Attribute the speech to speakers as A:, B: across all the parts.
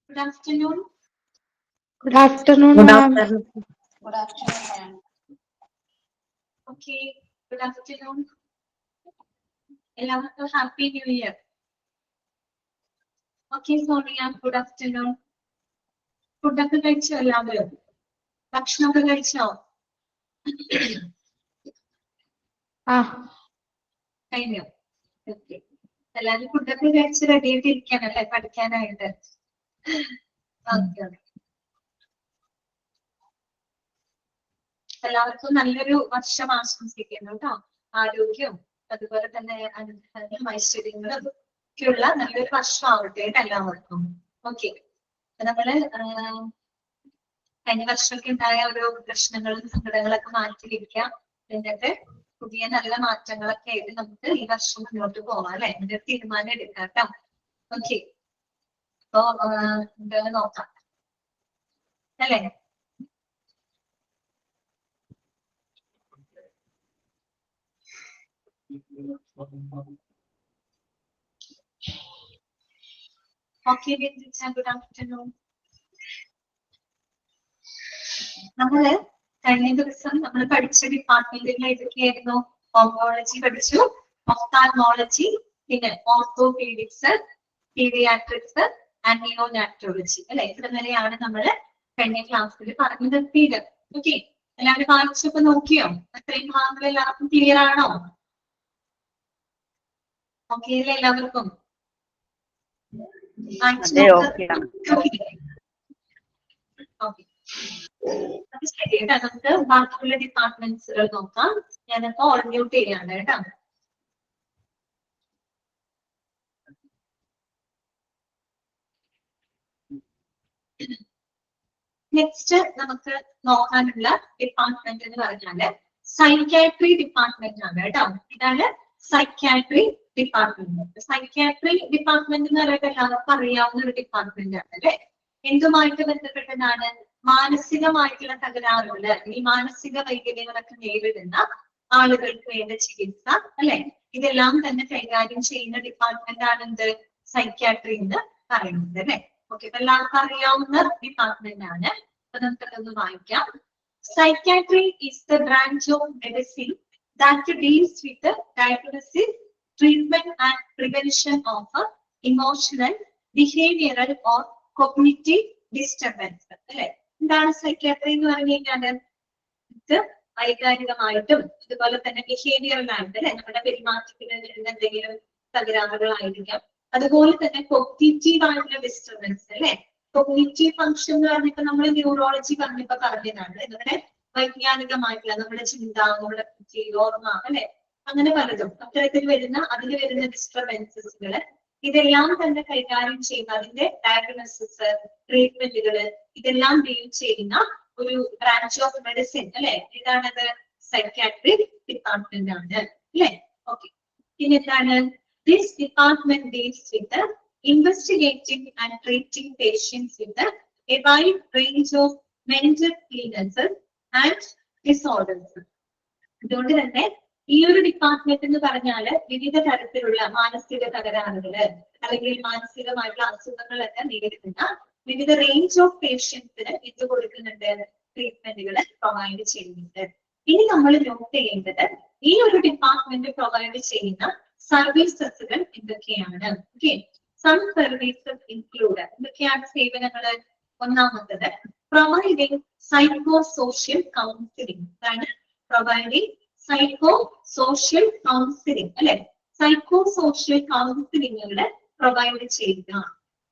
A: Good afternoon.
B: Good afternoon,
C: Good
B: ma'am.
C: afternoon.
A: Good afternoon, ma'am. Okay, good afternoon. എല്ലാവർക്കും happy new year. Okay Sonia, good afternoon. ഫുഡൊക്കെ കഴിച്ചോ എല്ലാവരും? ഭക്ഷണമൊക്കെ കഴിച്ചോ? കഴിഞ്ഞു. ഓക്കെ, എല്ലാവരും ഫുഡൊക്കെ കഴിച്ച് റെഡി ആയിട്ട് ഇരിക്കാനല്ലേ പഠിക്കാനായിട്ട്? ഓക്കെ, എല്ലാവർക്കും നല്ലൊരു വർഷം ആശംസിക്കുന്നു കേട്ടോ. ആരോഗ്യവും അതുപോലെ തന്നെ ഐശ്വര്യങ്ങളും ഒക്കെയുള്ള നല്ലൊരു വർഷം ആവട്ടെ എല്ലാവർക്കും. ഓക്കെ, നമ്മള് കഴിഞ്ഞ വർഷമൊക്കെ ഉണ്ടായ ഓരോ പ്രശ്നങ്ങളും സങ്കടങ്ങളൊക്കെ മാറ്റിയിരിക്കാം. എന്നിട്ട് പുതിയ നല്ല മാറ്റങ്ങളൊക്കെ ആയിട്ട് നമുക്ക് ഈ വർഷം മുന്നോട്ട് പോവാം അല്ലെ? അതിന്റെ തീരുമാനം എടുക്കാം കേട്ടോ. ഓക്കെ, അപ്പോ എന്തായാലും നോക്കാം അല്ലേ? Okay, good afternoon. നമ്മള് കഴിഞ്ഞ ദിവസം നമ്മൾ പഠിച്ച ഡിപ്പാർട്ട്മെന്റുകൾ ഏതൊക്കെയായിരുന്നു? ഓങ്കോളജി പഠിച്ചു, ഒഫ്താൽമോളജി, പിന്നെ ഓർത്തോപീഡിക്സ്, പീഡിയാട്രിക്സ് ആൻഡ് നിയോനാറ്റോളജി അല്ലെ? ഇത് വരെയാണ് നമ്മള് കഴിഞ്ഞ ക്ലാസ്സിൽ പറഞ്ഞു നിർത്തിയത്. ഓക്കെ, എല്ലാവരും വായിച്ചൊക്കെ നോക്കിയോ? അത്രയും ഭാഗങ്ങൾ എല്ലാവർക്കും ക്ലിയർ ആണോ? ഓക്കെ അല്ലേ എല്ലാവർക്കും? നമുക്ക് ബാക്കിയുള്ള ഡിപ്പാർട്ട്മെന്റ്സുകൾ നോക്കാം. ഞാനിപ്പോ ഓൾ മ്യൂട്ട് ചെയ്യാണ് കേട്ടോ. നെക്സ്റ്റ് നമുക്ക് നോക്കാനുള്ള ഡിപ്പാർട്ട്മെന്റ് എന്ന് പറഞ്ഞാല് സൈക്യാട്രി ഡിപ്പാർട്ട്മെന്റ് ആണ് കേട്ടോ. ഇതാണ് സൈക്യാട്രി ഡിപ്പാർട്ട്മെന്റ്. സൈക്യാട്രി ഡിപ്പാർട്ട്മെന്റ് എന്ന് പറയുന്നത് എല്ലാവർക്കും അറിയാവുന്ന ഒരു ഡിപ്പാർട്ട്മെന്റ് ആണ് അല്ലെ? എന്തുമായിട്ട് ബന്ധപ്പെട്ടതാണ്? മാനസികമായിട്ടുള്ള തകരാറുകള്, ഈ മാനസിക വൈകല്യങ്ങളൊക്കെ നേരിടുന്ന ആളുകൾക്ക് വേണ്ട ചികിത്സ അല്ലെ? ഇതെല്ലാം തന്നെ കൈകാര്യം ചെയ്യുന്ന ഡിപ്പാർട്ട്മെന്റ് ആണ് എന്ത്? സൈക്യാട്രി എന്ന് പറയുന്നത് അല്ലെ? ഓക്കെ, എല്ലാവർക്കും അറിയാവുന്ന ഡിപ്പാർട്ട്മെന്റ് ആണ്. അപ്പൊ നമുക്കതൊന്ന് വായിക്കാം. Psychiatry is the branch of medicine that deals with the diagnosis, treatment and prevention of emotional, behavioral or cognitive disturbance. അല്ലെ? എന്താണ് സൈക്യാട്രി എന്ന് പറഞ്ഞു കഴിഞ്ഞാൽ? ഇത് വൈകാരികമായിട്ടും അതുപോലെ തന്നെ ബിഹേവിയറലായിട്ട് അല്ലെ? നമ്മുടെ പെരുമാറ്റത്തിന് എന്തെങ്കിലും തകരാറുകളായിരിക്കാം. അതുപോലെ തന്നെ കോഗ്നിറ്റീവ് ആയിട്ടുള്ള ഡിസ്റ്റർബൻസ് അല്ലെ? കോഗ്നിറ്റീവ് ഫംഗ്ഷൻ എന്ന് പറഞ്ഞിട്ട് നമ്മൾ ന്യൂറോളജി പറഞ്ഞപ്പോ പറഞ്ഞതാണ്. നമ്മുടെ വൈജ്ഞാനികമായിട്ടുള്ള നമ്മുടെ ചിന്ത, നമ്മുടെ ഓർമ്മ അല്ലെ? അങ്ങനെ പലതും അത്തരത്തിൽ വരുന്ന അതിൽ വരുന്ന ഡിസ്റ്റർബൻസസുകള് ഇതെല്ലാം തന്നെ കൈകാര്യം ചെയ്യുന്ന അതിന്റെ ഡയഗ്നോസിസ്, ട്രീറ്റ്മെന്റുകള് ഇതെല്ലാം ഡീൽ ചെയ്യുന്ന ഒരു ബ്രാഞ്ച് ഓഫ് മെഡിസിൻ അല്ലെ? ഇതാണത് സൈക്യാട്രിക് ഡിപ്പാർട്ട്മെന്റ് ആണ് അല്ലെ? ഓക്കെ, പിന്നെ എന്താണ്? This department deals with the investigating and treating patients with a wide range of mental illnesses and disorders. അതുകൊണ്ട് തന്നെ ഈ ഒരു ഡിപ്പാർട്ട്മെന്റ് എന്ന് പറഞ്ഞാല് വിവിധ തരത്തിലുള്ള മാനസിക തകരാറുകള് അല്ലെങ്കിൽ മാനസികമായിട്ടുള്ള അസുഖങ്ങളൊക്കെ നേരിടുന്ന വിവിധ റേഞ്ച് ഓഫ് പേഷ്യൻസിന് ഇത് കൊടുക്കുന്നുണ്ട്, ട്രീറ്റ്മെന്റുകൾ പ്രൊവൈഡ് ചെയ്യുന്നുണ്ട്. ഇനി നമ്മൾ നോട്ട് ചെയ്യേണ്ടത് ഈ ഒരു ഡിപ്പാർട്ട്മെന്റ് പ്രൊവൈഡ് ചെയ്യുന്ന സർവീസസുകൾ എന്തൊക്കെയാണ്? ഓക്കെ, സം സർവീസസ് ഇൻക്ലൂഡ് എന്തൊക്കെയാണ് സേവനങ്ങള്? ഒന്നാമത്തത് പ്രൊവൈഡിങ് സൈക്കോ സോഷ്യൽ കൗൺസിലിംഗ്. അതാണ് പ്രൊവൈഡിങ് സൈക്കോ സോഷ്യൽ കൗൺസിലിംഗ് അല്ലെ? സൈക്കോ സോഷ്യൽ കൗൺസിലിംഗുകള് പ്രൊവൈഡ് ചെയ്യുക.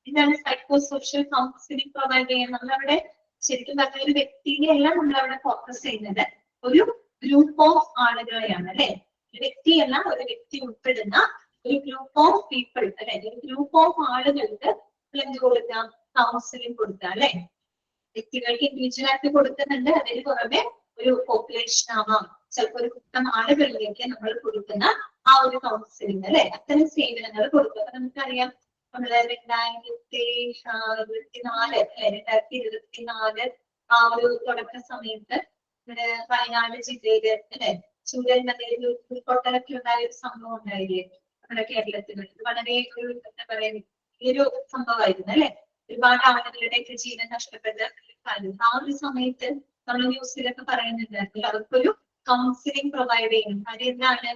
A: എന്താണ് സൈക്കോ സോഷ്യൽ കൗൺസിലിംഗ് പ്രൊവൈഡ് ചെയ്യുക? നമ്മളവിടെ ശരിക്കും പറഞ്ഞ ഒരു വ്യക്തിയെ അല്ല നമ്മളവിടെ ഫോക്കസ് ചെയ്യുന്നത്, ഒരു ഗ്രൂപ്പ് ഓഫ് ആളുകളെയാണ് അല്ലെ? ഒരു വ്യക്തിയല്ല, ഒരു വ്യക്തി ഉൾപ്പെടുന്ന ഒരു ഗ്രൂപ്പ് ഓഫ് പീപ്പിൾ അല്ലെ? ഒരു ഗ്രൂപ്പ് ഓഫ് ആളുകൾക്ക് എന്ത് കൊടുക്കാം? കൗൺസിലിംഗ് കൊടുക്കുക അല്ലെ? വ്യക്തികൾക്ക് ഇൻഡിവിജ്വൽ ആയിട്ട് കൊടുക്കുന്നുണ്ട്, അതിന് പുറമെ ഒരു പോപ്പുലേഷൻ ആവാം, ചിലപ്പോൾ ഒരു കൂട്ടം ആളുകളിലേക്ക് നമ്മൾ കൊടുക്കുന്ന ആ ഒരു കൗൺസിലിംഗ് അല്ലെ? അത്തരം സേവനങ്ങൾ കൊടുക്കുക. നമുക്കറിയാം നമ്മള് 2024 ആ ഒരു തുടക്ക സമയത്ത് നമ്മുടെ വയനാട് ജില്ലയില് അല്ലെ ചൂരൽമലയിൽ ഉരുൾപൊട്ടലൊക്കെ ഉണ്ടായ ഒരു സംഭവം ഉണ്ടായില്ലേ നമ്മുടെ കേരളത്തിൽ? വളരെ ഒരു എന്താ പറയാ ഈ ഒരു സംഭവമായിരുന്നു അല്ലെ? ഒരുപാട് ആളുകളുടെയൊക്കെ ജീവൻ നഷ്ടപ്പെട്ട കാര്യം. ആ ഒരു സമയത്ത് നമ്മൾ ന്യൂസിലൊക്കെ പറയുന്നുണ്ടായിരുന്നു അവർക്കൊരു കൗൺസിലിംഗ് പ്രൊവൈഡ് ചെയ്യും. കാര്യം എന്താണ്,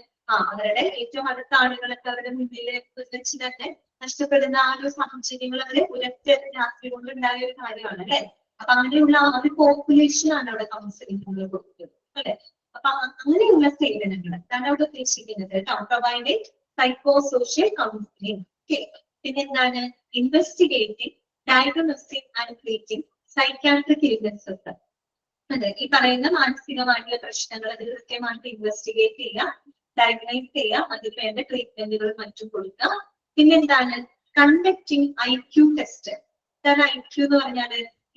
A: അവരുടെ ഏറ്റവും അടുത്ത ആളുകളൊക്കെ അവരുടെ മുന്നിൽ വെച്ച് തന്നെ നഷ്ടപ്പെടുന്ന ആ ഒരു സാഹചര്യങ്ങൾ അവര് ഒരൊറ്റ രാത്രി കൊണ്ടുണ്ടായ ഒരു കാര്യമാണ് അല്ലെ. അപ്പൊ അങ്ങനെയുള്ള ആ ഒരു പോപ്പുലേഷൻ ആണ് അവിടെ കൗൺസിലിംഗ് നമ്മൾ കൊടുക്കുന്നത് അല്ലെ. അപ്പൊ അങ്ങനെയുള്ള സേവനങ്ങൾ അതാണ് അവിടെ ഉദ്ദേശിക്കുന്നത് കേട്ടോ. Providing psychosocial counselling. പിന്നെന്താണ്, investigating, diagnosing and treating psychiatric illnesses. അതെ, ഈ പറയുന്ന മാനസികമായിട്ടുള്ള പ്രശ്നങ്ങൾ അത് കൃത്യമായിട്ട് ഇൻവെസ്റ്റിഗേറ്റ് ചെയ്യുക, ഡയഗ്നൈസ് ചെയ്യുക, അതിന് വേണ്ട ട്രീറ്റ്മെന്റുകൾ മറ്റും കൊടുക്കുക. പിന്നെന്താണ്, കണ്ടക്ടിങ് IQ ടെസ്റ്റ്. ഇതാണ് IQ എന്ന് പറഞ്ഞാൽ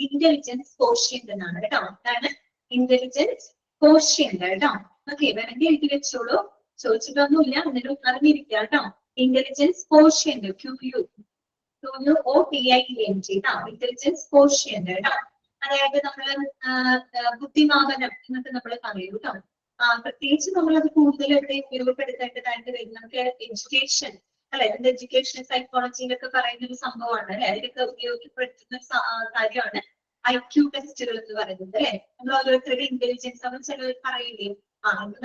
A: ഇന്റലിജൻസ് കോഷ്യന്റ് എന്നാണ് കേട്ടോ. ഇതാണ് ഇന്റലിജൻസ് കോഷ്യന്റ് കേട്ടോ. ഓക്കെ, വേണമെങ്കിൽ എഴുതി വെച്ചോളൂ, ചോദിച്ചിട്ടൊന്നുമില്ല, എന്നിട്ട് അറിഞ്ഞിരിക്കുക കേട്ടോ. Intelligence quotient, QUOTIENT, intelligence quotient കേട്ടോ. അതായത് നമ്മള് ബുദ്ധിമാപനം എന്നൊക്കെ നമ്മൾ പറയും കേട്ടോ. പ്രത്യേകിച്ച് നമ്മളത് കൂടുതൽ എവിടെയും ഉപയോഗപ്പെടുത്തേണ്ടതായിട്ട് വരും. നമുക്ക് എഡ്യൂക്കേഷൻ അല്ലെ, എഡ്യൂക്കേഷൻ സൈക്കോളജിയിലൊക്കെ പറയുന്ന ഒരു സംഭവമാണ് അല്ലെ, അതിലൊക്കെ ഉപയോഗപ്പെടുത്തുന്ന കാര്യമാണ് IQ ടെസ്റ്റുകൾ എന്ന് പറയുന്നത് അല്ലെ. നമ്മൾ ഓരോരുത്തരുടെ ഇന്റലിജൻസ് നമ്മൾ ചിലർ പറയില്ലേ,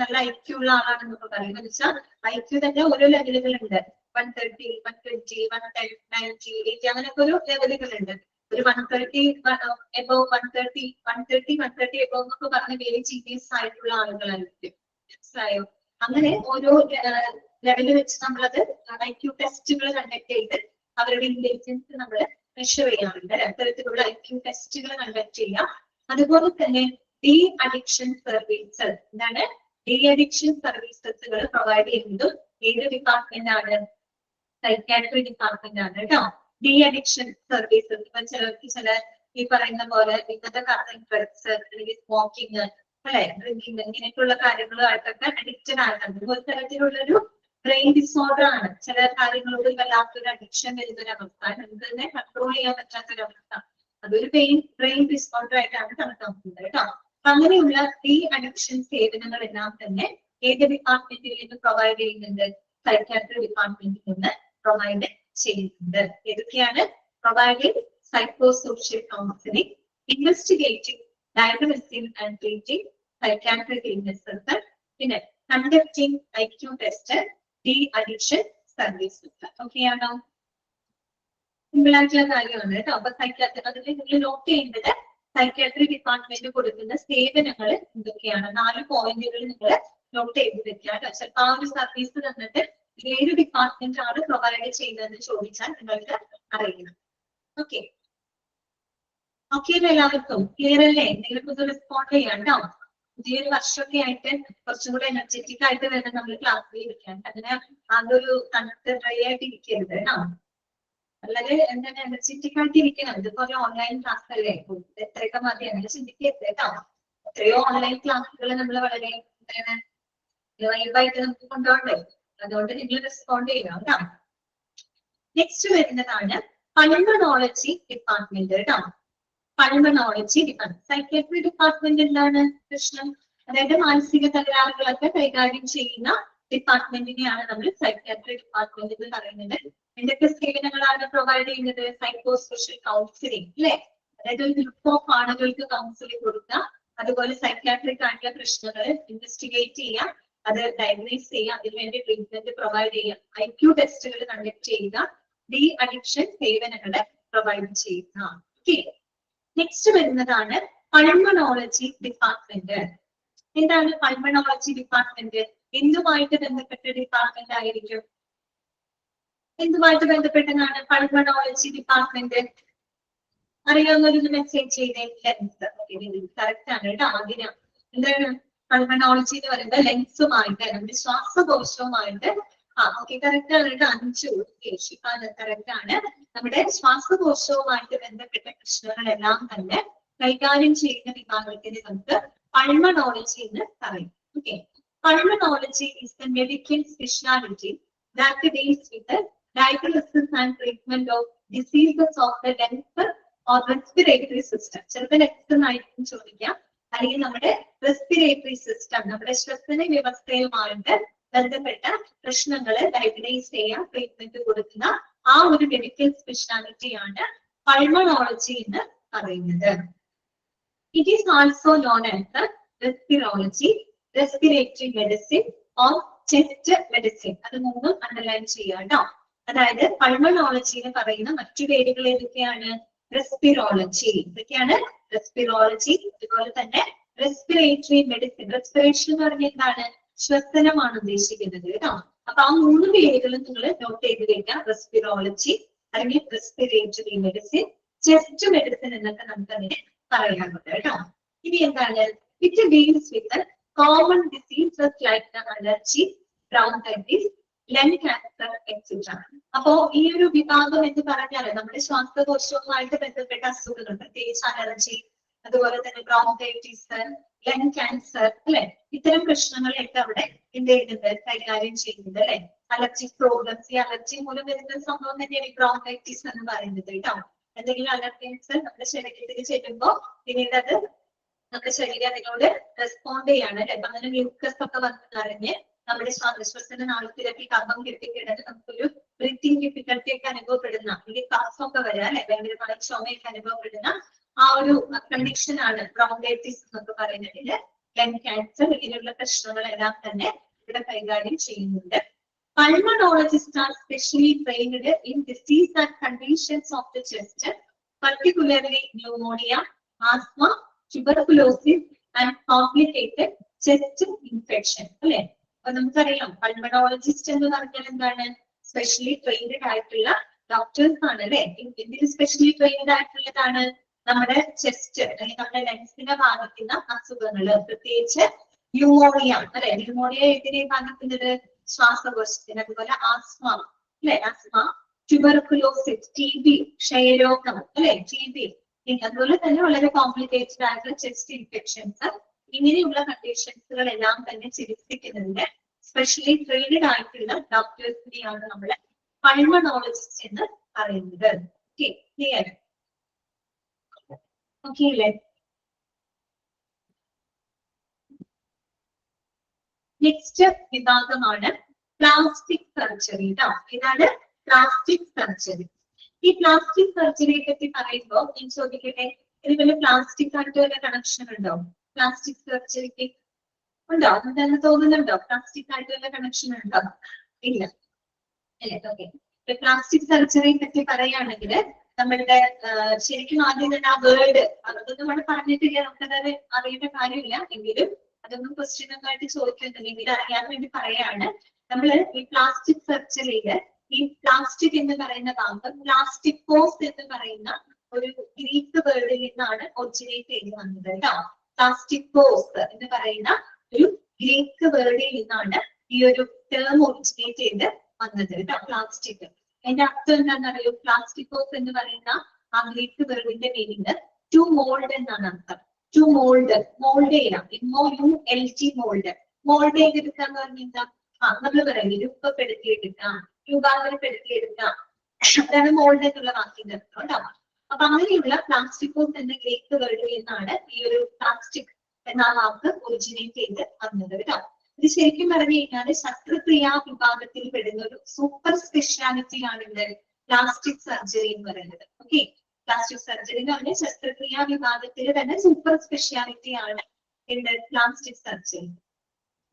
A: നല്ല IQ ഉള്ള ആളാണെന്നൊക്കെ പറയുന്നത് വെച്ചാൽ IQ തന്നെ ഓരോ ലെവലുകളുണ്ട്. 130, 120, 190, 80 അങ്ങനെയൊക്കെ ഒരു ലെവലുകളുണ്ട്. ഒരു 130 എബോവ് 130 എബോവ് എന്നൊക്കെ പറഞ്ഞ് വേറെ GPS ആയിട്ടുള്ള ആളുകളായിരിക്കും. മനസ്സിലായോ? അങ്ങനെ ഓരോ ലെവല് വെച്ച് നമ്മളത് IQ ടെസ്റ്റുകൾ കണ്ടക്ട് ചെയ്ത് അവരുടെ ഇന്റലിജൻസ് നമ്മൾ മെഷർ ചെയ്യാറുണ്ട്. അത്തരത്തിലുള്ള IQ ടെസ്റ്റുകൾ കണ്ടക്ട് ചെയ്യാം. അതുപോലെ തന്നെ ഡി അഡിക്ഷൻ സർവീസസ്. എന്താണ് ഡി അഡിക്ഷൻ സർവീസസുകൾ പ്രൊവൈഡ് ചെയ്യുന്നതും ഏത് ഡിപ്പാർട്ട്മെന്റ് ആണ്? സൈക്കാട്രി ഡിപ്പാർട്ട്മെന്റ് ആണ് കേട്ടോ. D addiction services. ഇപ്പൊ ചിലർക്ക് ചില ഈ പറയുന്ന പോലെ ഇന്നത്തെ കാലത്ത് ഡ്രഗ്സ് അല്ലെങ്കിൽ സ്മോക്കിങ് അല്ലെ, ഡ്രിങ്കിങ് ഇങ്ങനെയൊക്കെയുള്ള കാര്യങ്ങളുമായിട്ടൊക്കെ അഡിക്റ്റഡ് ആയിട്ടുണ്ട്. ഒരു തരത്തിലുള്ളൊരു ബ്രെയിൻ ഡിസോർഡർ ആണ്. ചില കാര്യങ്ങളോട് വല്ലാത്തൊരു അഡിക്ഷൻ വരുന്നൊരവസ്ഥ, നമുക്ക് തന്നെ കൺട്രോൾ ചെയ്യാൻ പറ്റാത്തൊരവസ്ഥ, അതൊരു ബ്രെയിൻ ഡിസോർഡർ ആയിട്ടാണ് കണക്കാക്കുന്നത് കേട്ടോ. അപ്പൊ അങ്ങനെയുള്ള ഡി അഡിക്ഷൻ സേവനങ്ങളെല്ലാം തന്നെ ഏത് ഡിപ്പാർട്ട്മെന്റിൽ നിന്ന് പ്രൊവൈഡ് ചെയ്യുന്നുണ്ട്? സൈക്കാട്രി ഡിപ്പാർട്ട്മെന്റിൽ നിന്ന് പ്രൊവൈഡ് ചെയ്യുന്നുണ്ട്. ഏതൊക്കെയാണ്? Providing psychosocial counselling, investigating, diagnosing and treating psychiatric illnesses, പിന്നെ conducting IQ test, de addiction services. Okay ആണോ? സിമ്പിൾ ആയിട്ടുള്ള കാര്യമാണ് കേട്ടോ. അപ്പൊ സൈക്കാട്രി അതിൽ നിങ്ങൾ നോട്ട് ചെയ്യേണ്ടത് സൈക്കാട്രി ഡിപ്പാർട്ട്മെന്റ് കൊടുക്കുന്ന സേവനങ്ങൾ എന്തൊക്കെയാണ്? 4 പോയിന്റുകൾ നിങ്ങൾ നോട്ട് ചെയ്ത് വെക്കുക കേട്ടോ. ചിലപ്പോൾ ആ ഒരു സർവീസ് തന്നിട്ട് ഏത് ഡിപ്പാർട്ട്മെന്റ് ആണ് പ്രൊവൈഡ് ചെയ്യുന്നതെന്ന് ചോദിച്ചാൽ നിങ്ങൾക്ക് അറിയണം. ഓക്കെ ഓക്കെ എല്ലാവർക്കും ക്ലിയർ അല്ലേ? എന്തെങ്കിലും റെസ്പോണ്ട് ചെയ്യാം കേട്ടോ. പുതിയൊരു വർഷമൊക്കെ ആയിട്ട് കുറച്ചും കൂടെ എനർജറ്റിക് ആയിട്ട് വേണം നമ്മൾ ക്ലാസ്സിൽ ഇരിക്കാൻ. അതിന് അതൊരു തണുത്ത് ഡ്രൈ ആയിട്ട് ഇരിക്കരുത് കേട്ടോ. വളരെ എന്താണ് എനർജറ്റിക് ആയിട്ട് ഇരിക്കണം. ഇതിപ്പോ ഒരു ഓൺലൈൻ ക്ലാസ് അല്ലേ, എത്രയൊക്കെ മതി അങ്ങനെ ചിന്തിക്കരുത് കേട്ടോ. എത്രയോ ഓൺലൈൻ ക്ലാസ്സുകൾ നമ്മൾ വളരെ വൈബായിട്ട് നമുക്ക് കൊണ്ടുപോകണ്ടേ. അതുകൊണ്ട് നിങ്ങൾ റെസ്പോണ്ട് ചെയ്യണം കേട്ടോ. നെക്സ്റ്റ് വരുന്നതാണ് പൾമണോളജി ഡിപ്പാർട്ട്മെന്റ് കേട്ടോ. Pulmonology department. സൈക്കാട്രി ഡിപ്പാർട്ട്മെന്റ് എന്താണ് പ്രശ്നം? അതായത് മാനസിക തകരാറുകളൊക്കെ കൈകാര്യം ചെയ്യുന്ന ഡിപ്പാർട്ട്മെന്റിനെയാണ് നമ്മൾ സൈക്കാട്രി ഡിപ്പാർട്ട്മെന്റ് എന്ന് പറയുന്നത്. എന്തൊക്കെ സേവനങ്ങളാണ് പ്രൊവൈഡ് ചെയ്യുന്നത്? സൈക്കോ സോഷ്യൽ കൗൺസിലിംഗ് അല്ലെ, അതായത് ഒരു ഗ്രൂപ്പ് ഓഫ് ആളുകൾക്ക് കൗൺസിലിംഗ് കൊടുക്കുക. അതുപോലെ സൈക്കാട്രിക് ആയിട്ടുള്ള പ്രശ്നങ്ങൾ ഇൻവെസ്റ്റിഗേറ്റ് ചെയ്യുക, അത് ഡയഗ്നൈസ് ചെയ്യുക, അതിനുവേണ്ടി ട്രീറ്റ്മെന്റ് പ്രൊവൈഡ് ചെയ്യുക, IQ ടെസ്റ്റുകൾ കണ്ടക്ട് ചെയ്യുക, ഡി അഡിക്ഷൻ സേവനങ്ങൾ പ്രൊവൈഡ് ചെയ്യുക. ഓക്കെ, നെക്സ്റ്റ് വരുന്നതാണ് പൾമണോളജി ഡിപ്പാർട്ട്മെന്റ്. എന്താണ് പൾമണോളജി ഡിപ്പാർട്ട്മെന്റ്? എന്തുമായിട്ട് ബന്ധപ്പെട്ട ഡിപ്പാർട്ട്മെന്റ് ആയിരിക്കും? എന്തുമായിട്ട് ബന്ധപ്പെട്ടതാണ് പൾമണോളജി ഡിപ്പാർട്ട്മെന്റ്? അറിയാവുന്നൊരു മെസ്സേജ് ചെയ്തേ. കറക്റ്റ് ആണ് കേട്ടോ. അതിന് എന്താണ് പൾമണോളജി എന്ന് പറയുന്നത്? ലെൻസുമായിട്ട്, നമ്മുടെ ശ്വാസകോശവുമായിട്ട്. ഓക്കെ, കറക്റ്റ് ആണ് കേട്ടോ. 5 കറക്റ്റ് ആണ്. നമ്മുടെ ശ്വാസകോശവുമായിട്ട് ബന്ധപ്പെട്ട പ്രശ്നങ്ങളെല്ലാം തന്നെ കൈകാര്യം ചെയ്യുന്ന വിഭാഗത്തിന് നമുക്ക് പൾമണോളജി എന്ന് പറയും. Okay, pulmonology is the medical specialty that deals with the diagnosis and treatment of diseases of the lungs or respiratory system. ചിലപ്പോൾ ലെക്സ് ആയിരിക്കും ചോദിക്കാം, അല്ലെങ്കിൽ നമ്മുടെ റെസ്പിറേറ്ററി സിസ്റ്റം, നമ്മുടെ ശ്വസന വ്യവസ്ഥയുമായിട്ട് ബന്ധപ്പെട്ട പ്രശ്നങ്ങൾ ഡയഗ്നൈസ് ചെയ്യാൻ ട്രീറ്റ്മെന്റ് കൊടുക്കുന്ന ആ ഒരു മെഡിക്കൽ സ്പെഷ്യാലിറ്റിയാണ് പൾമണോളജി എന്ന് പറയുന്നത്. It is also known as റെസ്പിറോളജി, respiratory medicine or chest medicine. അത് മൂന്നും അണ്ടർലൈൻ ചെയ്യാം കേട്ടോ. അതായത് പൾമണോളജി എന്ന് പറയുന്ന മറ്റു പേരുകൾ ഏതൊക്കെയാണ്? റെസ്പിറോളജി. ഇതൊക്കെയാണ് റെസ്പിറോളജി. അതുപോലെ തന്നെ റെസ്പിറേറ്ററി മെഡിസിൻ. റെസ്പിറേഷൻ എന്ന് പറഞ്ഞാൽ എന്താണ്? ശ്വസനമാണ് ഉദ്ദേശിക്കുന്നത് കേട്ടോ. അപ്പൊ ആ മൂന്ന് പേരുകളും നിങ്ങൾ നോട്ട് ചെയ്ത് കഴിഞ്ഞാൽ റെസ്പിറോളജി അല്ലെങ്കിൽ റെസ്പിറേറ്ററി മെഡിസിൻ, ചെസ്റ്റ് മെഡിസിൻ എന്നൊക്കെ നമുക്ക് അതിനെ പറയാറുണ്ട് കേട്ടോ. ഇനി എന്താണ്? It deals with common diseases like allergy, bronchitis, lung cancer etcetera. അപ്പോ ഈ ഒരു വിഭാഗം എന്ന് പറഞ്ഞാൽ നമ്മുടെ ശ്വാസകോശവുമായിട്ട് ബന്ധപ്പെട്ട അസുഖങ്ങൾ, പ്രത്യേകിച്ച് അലർജി, അതുപോലെ തന്നെ ബ്രോങ്കൈറ്റിസ്, ലങ് ക്യാൻസർ, അല്ലെ, ഇത്തരം പ്രശ്നങ്ങളെയൊക്കെ അവിടെ എന്ത് ചെയ്യുന്നുണ്ട്? കൈകാര്യം ചെയ്യുന്നുണ്ട് അല്ലെ. അലർജിക് പ്രോബ്ലംസ്, ഈ അലർജി മൂലം വരുന്ന സംഭവം തന്നെയാണ് ഈ ബ്രോങ്കൈറ്റിസ് എന്ന് പറയുന്നത് കേട്ടോ. എന്തെങ്കിലും അലർജീസ് നമ്മുടെ ശരീരത്തിൽ ചെല്ലുമ്പോൾ പിന്നീട് അത് നമ്മുടെ ശരീരം അതിനോട് റെസ്പോണ്ട് ചെയ്യാണ് അല്ലെ. അപ്പൊ അങ്ങനെ മ്യൂക്കസ് ഒക്കെ വന്ന് നിറഞ്ഞ് നമ്മുടെ ശ്വാസകോശത്തിന്റെ നാളത്തിലൊക്കെ കഫം കെട്ടിക്കിടന്ന് നമുക്കൊരു ബ്രീത്തിങ് ഡിഫിക്കൽറ്റി ഒക്കെ അനുഭവപ്പെടുന്ന, അല്ലെങ്കിൽ കഫമൊക്കെ വരാം അല്ലെ, ഭയങ്കരമായ ചുമയൊക്കെ അനുഭവപ്പെടുന്ന ആ ഒരു കണ്ടീഷൻ ആണ് ബ്രോങ്കൈറ്റിസ് എന്നൊക്കെ പറയുന്നതില്. ലങ് ക്യാൻസർ, ഇങ്ങനെയുള്ള പ്രശ്നങ്ങളെല്ലാം തന്നെ ഇവിടെ കൈകാര്യം ചെയ്യുന്നുണ്ട്. Pulmonologists are specially trained in disease and conditions of the chest, particularly pneumonia, asthma, tuberculosis, and complicated chest infection. അല്ലെ, അപ്പൊ നമുക്കറിയാം പൾമണോളജിസ്റ്റ് എന്ന് പറഞ്ഞാൽ എന്താണ്? സ്പെഷ്യലി ട്രെയിൻഡ് ആയിട്ടുള്ള ഡോക്ടേഴ്സ് ആണ് അല്ലെ. ഇതിൽ സ്പെഷ്യലി ട്രെയിൻഡ് ആയിട്ടുള്ളതാണ് നമ്മുടെ ചെസ്റ്റ് അല്ലെങ്കിൽ നമ്മുടെ ലങ്സിനെ ബാധിക്കുന്ന അസുഖങ്ങള്, പ്രത്യേകിച്ച് ന്യൂമോണിയ അല്ലെ. ന്യൂമോണിയ ഏതിനെ ബാധിക്കുന്നത്? ശ്വാസകോശത്തിന്. അതുപോലെ ആസ്മ അല്ലെ, ആസ്മ, ട്യൂബർകുലോസിസ്, TB, ക്ഷയരോഗം അല്ലെ, TB. അതുപോലെ തന്നെ വളരെ കോംപ്ലിക്കേറ്റഡ് ആയിട്ടുള്ള ചെസ്റ്റ് ഇൻഫെക്ഷൻസ്, ഇങ്ങനെയുള്ള കണ്ടീഷൻസുകളെല്ലാം തന്നെ ചികിത്സിക്കുന്നുണ്ട് സ്പെഷ്യലി ട്രെയിൻഡ് ആയിട്ടുള്ള ഡോക്ടേഴ്സിനെയാണ് നമ്മൾ പൾമണോളജിസ്റ്റ് എന്ന് പറയുന്നത്. ക്ലിയർ? ഓക്കെ അല്ലേ? നെക്സ്റ്റ് വിഭാഗമാണ് പ്ലാസ്റ്റിക് സർജറി. ഇതാണ് പ്ലാസ്റ്റിക് സർജറി. ഈ പ്ലാസ്റ്റിക് സർജറിയെ പറ്റി പറയുമ്പോൾ ഞാൻ ചോദിക്കട്ടെ, ഇതുപോലെ പ്ലാസ്റ്റിക് ആയിട്ട് വല്ല കണക്ഷൻ ഉണ്ടോ? പ്ലാസ്റ്റിക് സർജറിക്ക് ഉണ്ടോ? എന്താണെന്ന് തോന്നുന്നുണ്ടോ? പ്ലാസ്റ്റിക് ആയിട്ട് വല്ല കണക്ഷൻ ഉണ്ടോ? ഇല്ല അല്ലേ? ഓക്കെ. പ്ലാസ്റ്റിക് സർജറിയെ പറ്റി പറയുകയാണെങ്കിൽ നമ്മളുടെ ശരിക്കും ആദ്യം തന്നെ ആ വേർഡ് അതൊന്നും നമ്മൾ പറഞ്ഞിട്ടില്ല, നമുക്കത് അറിയേണ്ട കാര്യമില്ല. എങ്കിലും അതൊന്നും ക്വസ്റ്റ്യൻ ഒക്കെ ആയിട്ട് ചോദിക്കുന്നുണ്ടെങ്കിൽ അറിയാൻ വേണ്ടി പറയാണ്. നമ്മള് ഈ പ്ലാസ്റ്റിക് സർജറിയില് ഈ പ്ലാസ്റ്റിക് എന്ന് പറയുന്ന ഭാഗം പ്ലാസ്റ്റിക്കോസ് എന്ന് പറയുന്ന ഒരു ഗ്രീക്ക് വേർഡിൽ നിന്നാണ് ഒറിജിനേറ്റ് ചെയ്ത് വന്നത് കേട്ടോ. പ്ലാസ്റ്റിക്കോസ് എന്ന് പറയുന്ന ഒരു ഗ്രീക്ക് വേർഡിൽ നിന്നാണ് ഈ ഒരു ടേം ഒറിജിനേറ്റ് ചെയ്ത് വന്നത് കേട്ടോ. പ്ലാസ്റ്റിക് അതിന്റെ അർത്ഥം എന്താണെന്നറിയോ? പ്ലാസ്റ്റിക്കോസ് എന്ന് പറയുന്ന ആ ഗ്രീക്ക് വേർഡിന്റെ മീനിങ് ടു മോൾഡ് എന്നാണ് അർത്ഥം. ടു മോൾഡ്, മോൾഡ് ചെയ്യാം. MOULD, mould. മോൾഡ് ചെയ്തെടുക്കുക എന്ന് പറഞ്ഞാൽ നമ്മൾ പറയുന്നത് രൂപപ്പെടുത്തിയെടുക്കാം, രൂപാന്തരപ്പെടുത്തിയെടുക്കാം. അതാണ് മോൾഡ് എന്നുള്ള വാക്കിന്റെ അർത്ഥം കേട്ടോ. അപ്പൊ അങ്ങനെയുള്ള പ്ലാസ്റ്റിക്കോസ് എന്ന ഗ്രീക്ക് വേർഡിൽ നിന്നാണ് ഈ ഒരു പ്ലാസ്റ്റിക് എന്ന വാക്ക് ഒറിജിനേറ്റ് ചെയ്ത് വന്നത് കേട്ടോ. ഇത് ശരിക്കും പറഞ്ഞു കഴിഞ്ഞാൽ ശസ്ത്രക്രിയാ വിഭാഗത്തിൽ പെടുന്ന ഒരു സൂപ്പർ സ്പെഷ്യാലിറ്റി ആണ് ഇത് പ്ലാസ്റ്റിക് സർജറി എന്ന് പറയുന്നത്. ഓക്കെ, പ്ലാസ്റ്റിക് സർജറി എന്ന് പറഞ്ഞാൽ ശസ്ത്രക്രിയാ വിഭാഗത്തിൽ തന്നെ സൂപ്പർ സ്പെഷ്യാലിറ്റി ആണ് എന്ത്? Plastic surgery.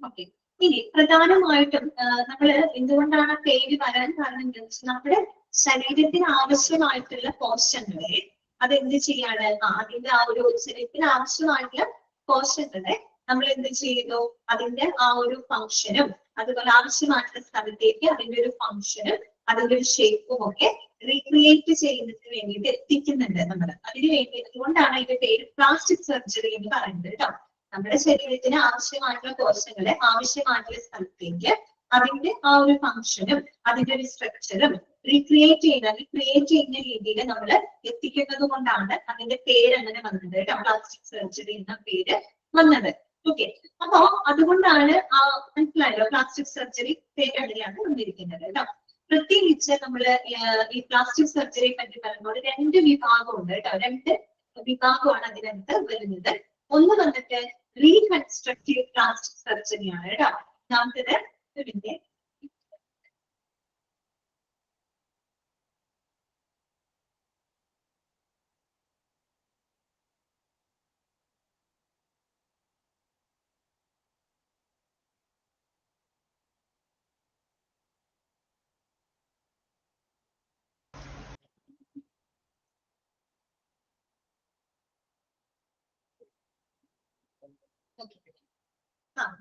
A: ഓക്കെ, ഇനി പ്രധാനമായിട്ടും നമ്മൾ എന്തുകൊണ്ടാണ് പേര് വരാൻ കാരണം എന്താണെന്ന് വെച്ചാൽ നമ്മുടെ ശരീരത്തിന് ആവശ്യമായിട്ടുള്ള പോഷകങ്ങളെ അതെന്ത് ചെയ്യാണ്? അതിന്റെ ആ ഒരു ശരീരത്തിന് ആവശ്യമായിട്ടുള്ള പോഷകങ്ങളെ നമ്മൾ എന്ത് ചെയ്യുന്നു? അതിന്റെ ആ ഒരു ഫംഗ്ഷനും അതുപോലെ ആവശ്യമായിട്ടുള്ള സ്ഥലത്തേക്ക് അതിന്റെ ഒരു ഫംഗ്ഷനും അതിന്റെ ഒരു ഷേപ്പും ഒക്കെ റീക്രിയേറ്റ് ചെയ്യുന്നതിന് വേണ്ടിയിട്ട് എത്തിക്കുന്നുണ്ട് നമ്മൾ. അതിന് വേണ്ടി അതുകൊണ്ടാണ് ഇതിന്റെ പേര് പ്ലാസ്റ്റിക് സർജറി എന്ന് പറയുന്നത് കേട്ടോ. നമ്മുടെ ശരീരത്തിന് ആവശ്യമായിട്ടുള്ള കോശങ്ങളെ ആവശ്യമായിട്ടുള്ള സ്ഥലത്തേക്ക് അതിന്റെ ആ ഒരു ഫംഗ്ഷനും അതിന്റെ ഒരു സ്ട്രക്ചറും റീക്രിയേറ്റ് ചെയ്യുന്ന രീതിയിൽ നമ്മൾ എത്തിക്കുന്നത് കൊണ്ടാണ് അതിന്റെ പേര് അങ്ങനെ വന്നത് കേട്ടോ. പ്ലാസ്റ്റിക് സർജറി എന്ന പേര് വന്നത്. ഓക്കെ, അപ്പോ അതുകൊണ്ടാണ് മനസ്സിലായല്ലോ പ്ലാസ്റ്റിക് സർജറി പേര് അങ്ങനെയാണ് വന്നിരിക്കുന്നത് കേട്ടോ. പ്രത്യേകിച്ച് നമ്മള് ഈ പ്ലാസ്റ്റിക് സർജറിയെ പറ്റി പറയുമ്പോൾ രണ്ട് വിഭാഗമുണ്ട് കേട്ടോ. രണ്ട് വിഭാഗമാണ് അതിനകത്ത് വരുന്നത്. ഒന്ന് വന്നിട്ട് റീകൺസ്ട്രക്റ്റീവ് പ്ലാസ്റ്റിക് സർജറിയാണ് കേട്ടോ. രണ്ടാമത്തേത് ഇതിന്റെ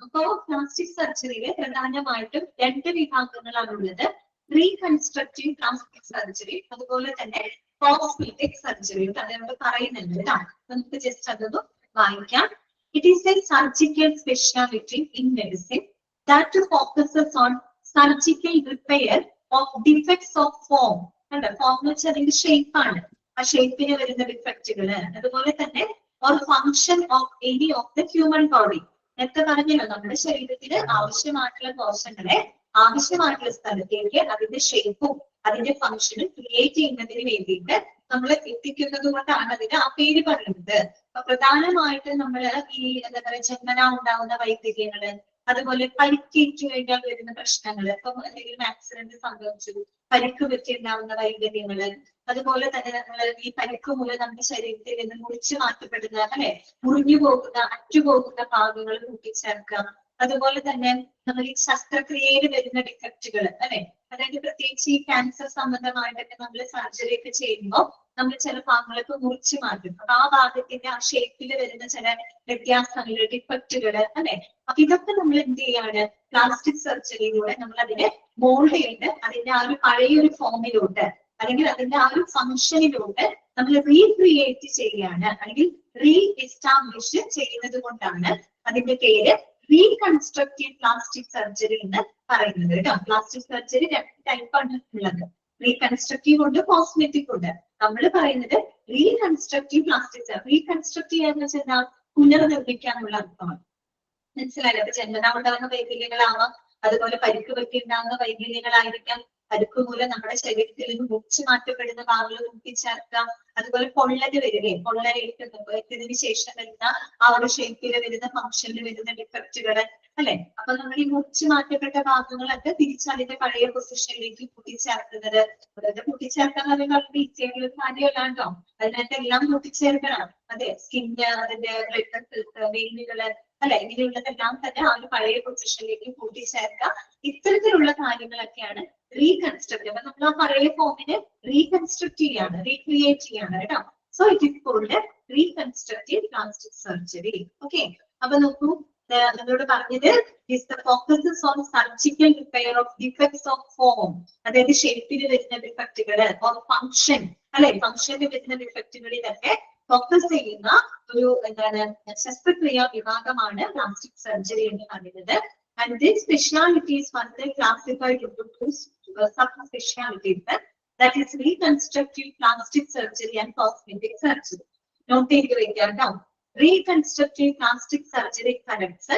A: അപ്പോ പ്ലാസ്റ്റിക് സർജറിയില് പ്രധാനമായിട്ടും 2 വിഭാഗങ്ങളാണുള്ളത്. റീകൺസ്ട്രക്റ്റീവ് പ്ലാസ്റ്റിക് സർജറി, അതുപോലെ തന്നെ കോസ്മെറ്റിക് സർജറി. അതോട് പറയുന്നുണ്ട് കേട്ടോ. നമുക്ക് ജസ്റ്റ് അതൊന്ന് വായിക്കാം. It is A surgical speciality in medicine that focuses on surgical repair of defects of form. അല്ല, ഫോം എന്ന് വെച്ചാൽ അതിന്റെ ഷേപ്പാണ്. ആ ഷേപ്പിന് വരുന്ന ഡിഫക്റ്റുകള്, അതുപോലെ തന്നെ or function of any of the human body. നേരത്തെ പറഞ്ഞല്ലോ, നമ്മുടെ ശരീരത്തിന് ആവശ്യമായിട്ടുള്ള കോശങ്ങളെ ആവശ്യമായിട്ടുള്ള സ്ഥലത്തേക്ക് അതിന്റെ ഷേപ്പും അതിന്റെ ഫങ്ഷനും ക്രിയേറ്റ് ചെയ്യുന്നതിന് വേണ്ടിയിട്ട് നമ്മൾ എത്തിക്കുന്നത് കൊണ്ടാണ് അതിന് ആ പേര് പറയുന്നത്. അപ്പൊ പ്രധാനമായിട്ട് നമ്മള് ഈ എന്താ പറയാ ജന്മനാ ഉണ്ടാവുന്ന വൈകല്യങ്ങള്, അതുപോലെ പരിക്കേറ്റു കഴിഞ്ഞാൽ വരുന്ന പ്രശ്നങ്ങള്, ഇപ്പം എന്തെങ്കിലും ആക്സിഡന്റ് സംഭവിച്ചു പരിക്ക് പറ്റിയുണ്ടാവുന്ന വൈകല്യങ്ങള്, അതുപോലെ തന്നെ നമ്മൾ ഈ പരിക്ക് മൂലം നമ്മുടെ ശരീരത്തിൽ നിന്ന് മുറിച്ചു മാറ്റപ്പെടുന്ന അല്ലെ മുറിഞ്ഞു പോകുന്ന അറ്റുപോകുന്ന ഭാഗങ്ങൾ കൂട്ടിച്ചേർക്കുക, അതുപോലെ തന്നെ നമ്മൾ ഈ ശസ്ത്രക്രിയയിൽ വരുന്ന ഡിഫക്റ്റുകൾ അല്ലെ, അതായത് പ്രത്യേകിച്ച് ഈ ക്യാൻസർ സംബന്ധമായിട്ടൊക്കെ നമ്മൾ സർജറി ഒക്കെ ചെയ്യുമ്പോൾ നമ്മൾ ചില ഭാഗങ്ങളൊക്കെ മുറിച്ചു മാറ്റും. അപ്പൊ ആ ഭാഗത്തിന്റെ ആ ഷേപ്പിൽ വരുന്ന ചില വ്യത്യാസങ്ങൾ, ഡിഫക്റ്റുകള് അല്ലെ, അപ്പൊ ഇതൊക്കെ നമ്മൾ എന്ത് ചെയ്യാണ്, പ്ലാസ്റ്റിക് സർജറിയിലൂടെ നമ്മൾ അതിനെ മോൾഡ് ചെയ്ത് അതിന്റെ ആ ഒരു പഴയൊരു ഫോമിലോട്ട് അല്ലെങ്കിൽ അതിന്റെ ആ ഒരു ഫംഗ്ഷനിലോട്ട് നമ്മൾ റീക്രിയേറ്റ് ചെയ്യാണ്, അല്ലെങ്കിൽ റീ എസ്റ്റാബ്ലിഷ് ചെയ്യുന്നത് കൊണ്ടാണ് അതിന്റെ പേര് റീകൺസ്ട്രക്റ്റീവ് പ്ലാസ്റ്റിക് സർജറി എന്ന് പറയുന്നത് കേട്ടോ. പ്ലാസ്റ്റിക് സർജറി 2 ടൈപ്പാണ് ഉള്ളത്. റീകൺസ്ട്രക്റ്റീവ് ഉണ്ട്, കോസ്മെറ്റിക് ഉണ്ട്. നമ്മൾ പറയുന്നത് റീകൺസ്ട്രക്റ്റീവ് പ്ലാസ്റ്റിക്. റീകൺസ്ട്രക്ട് എന്ന് വെച്ചാൽ പുനർനിർമ്മിക്കാനുള്ള അർത്ഥമാണ്. മനസ്സിലായില്ലേ? അപ്പൊ ജന്മനാ ഉണ്ടാകുന്ന വൈകല്യങ്ങളാവാം, അതുപോലെ പരിക്ക് പറ്റിയുണ്ടാകുന്ന വൈകല്യങ്ങളായിരിക്കാം, പരിക്ക് മൂലം നമ്മുടെ ശരീരത്തിൽ നിന്ന് മുറിച്ചു മാറ്റപ്പെടുന്ന ഭാഗങ്ങൾ കൂട്ടിച്ചേർക്കാം, അതുപോലെ പൊള്ളല് വരികയെ പൊള്ളലേറ്റതിന് ശേഷം വരുന്ന ആ ഒരു ഷേപ്പില് വരുന്ന ഫംഗ്ഷനിൽ വരുന്ന ഡിഫക്റ്റുകള് അല്ലെ. അപ്പൊ നമ്മൾ ഈ മുറിച്ചു മാറ്റപ്പെട്ട ഭാഗങ്ങളൊക്കെ തിരിച്ച് അതിന്റെ പഴയ പൊസിഷനിലേക്ക് കൂട്ടിച്ചേർക്കുന്നത്. അതായത് കൂട്ടിച്ചേർക്കാൻ പറയുമ്പോൾ ഈസി ആയിട്ടുള്ള കാര്യമല്ലാണ്ടോ, അതിനകത്ത് എല്ലാം കൂട്ടിച്ചേർക്കണം. അതെ, സ്കിന്ന്, അതിന്റെ ബ്ലഡ് വെസൽസ്, വെയിനുകള് അല്ലെ, ഇങ്ങനെയുള്ളതെല്ലാം തന്നെ ആ ഒരു പഴയ പൊസിഷനിലേക്ക് കൂട്ടിച്ചേർക്കുക. ഇത്തരത്തിലുള്ള കാര്യങ്ങളൊക്കെയാണ് റീകൺസ്ട്രക്ട്. അപ്പൊ നമ്മൾ ആ പഴയ ഫോമിനെ റീകൺസ്ട്രക്ട് ചെയ്യാണ്, റീക്രിയേറ്റ് ചെയ്യാണ് കേട്ടോ. So it is called reconstructive plastic surgery. Okay, അപ്പൊ നോക്കൂ, നമ്മളോട് പറഞ്ഞത് focuses on surgical repair of defects of form, അതായത് ഷേപ്പിൽ വരുന്ന ഡിഫക്റ്റുകള്, ഓർ ഫംഗ്ഷൻ അല്ലെ, ഫംഗ്ഷനിൽ വരുന്ന ഡിഫക്റ്റുകളിലൊക്കെ ഫോക്കസ് ചെയ്യുന്ന ഒരു എന്താണ് ശസ്ത്രക്രിയാ വിഭാഗമാണ് പ്ലാസ്റ്റിക് സർജറി എന്ന് പറയുന്നത്. And this specialty is further classified into 2 subspecialties, that is reconstructive plastic surgery and cosmetic surgery. Note ചെയ്ത് വെക്കാം കേട്ടോ. Reconstructive plastic surgery corrects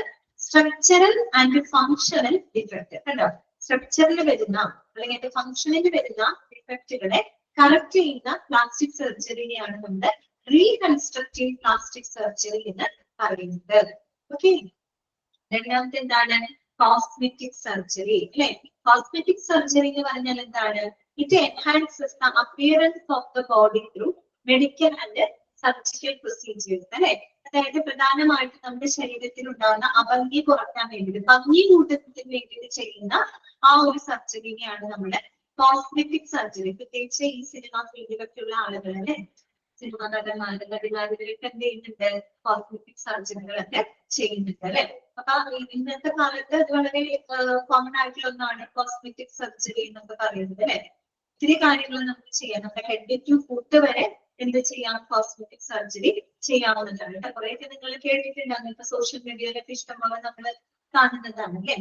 A: structural and functional defect. കണ്ടോ, സ്ട്രക്ചറിൽ വരുന്ന അല്ലെങ്കിൽ ഫംഗ്ഷനിൽ വരുന്ന ഡിഫക്റ്റുകളെ കറക്റ്റ് ചെയ്യുന്ന പ്ലാസ്റ്റിക് സർജറിനെയാണ് നമ്മുടെ റീകൺസ്ട്രക്റ്റീവ് പ്ലാസ്റ്റിക് സർജറി എന്ന് പറയുന്നത്. ഓക്കെ, രണ്ടാമത്തെ എന്താണ്, കോസ്മെറ്റിക് സർജറി അല്ലെ. കോസ്മെറ്റിക് സർജറി എന്ന് പറഞ്ഞാൽ എന്താണ്, it enhances the appearance of the body through medical and surgical procedures അല്ലെ. അതായത് പ്രധാനമായിട്ട് നമ്മുടെ ശരീരത്തിൽ ഉണ്ടാകുന്ന അഭംഗി കുറയ്ക്കാൻ വേണ്ടിയിട്ട്, ഭംഗി കൂട്ടത്തിന് വേണ്ടിയിട്ട് ചെയ്യുന്ന ആ ഒരു സർജറിനെയാണ് നമ്മുടെ കോസ്മെറ്റിക് സർജറി. പ്രത്യേകിച്ച് ഈ സിനിമ ഫീൽഡിലൊക്കെയുള്ള ആളുകൾ അല്ലെ, സിനിമ നടന്മാരും നടിമാരിലൊക്കെ എന്ത് ചെയ്യുന്നുണ്ട്, കോസ്മെറ്റിക് സർജറികളൊക്കെ ചെയ്യുന്നുണ്ട് അല്ലെ. അപ്പൊ ഇന്നത്തെ കാലത്ത് അത് വളരെ കോമൺ ആയിട്ടുള്ള ഒന്നാണ് കോസ്മെറ്റിക് സർജറി എന്നൊക്കെ പറയുന്നത് അല്ലെ. ഒത്തിരി കാര്യങ്ങൾ നമുക്ക് ചെയ്യാം. നമ്മുടെ ഹെഡ് ടു ഫുട്ട് വരെ എന്ത് ചെയ്യാം, കോസ്മെറ്റിക് സർജറി ചെയ്യാവുന്നതാണ് കേട്ടോ. കുറെയൊക്കെ നിങ്ങൾ കേട്ടിട്ടുണ്ടാകും, ഇപ്പൊ സോഷ്യൽ മീഡിയയിലൊക്കെ ഇഷ്ടംപോലെ നമ്മൾ കാണുന്നതാണ് അല്ലെ.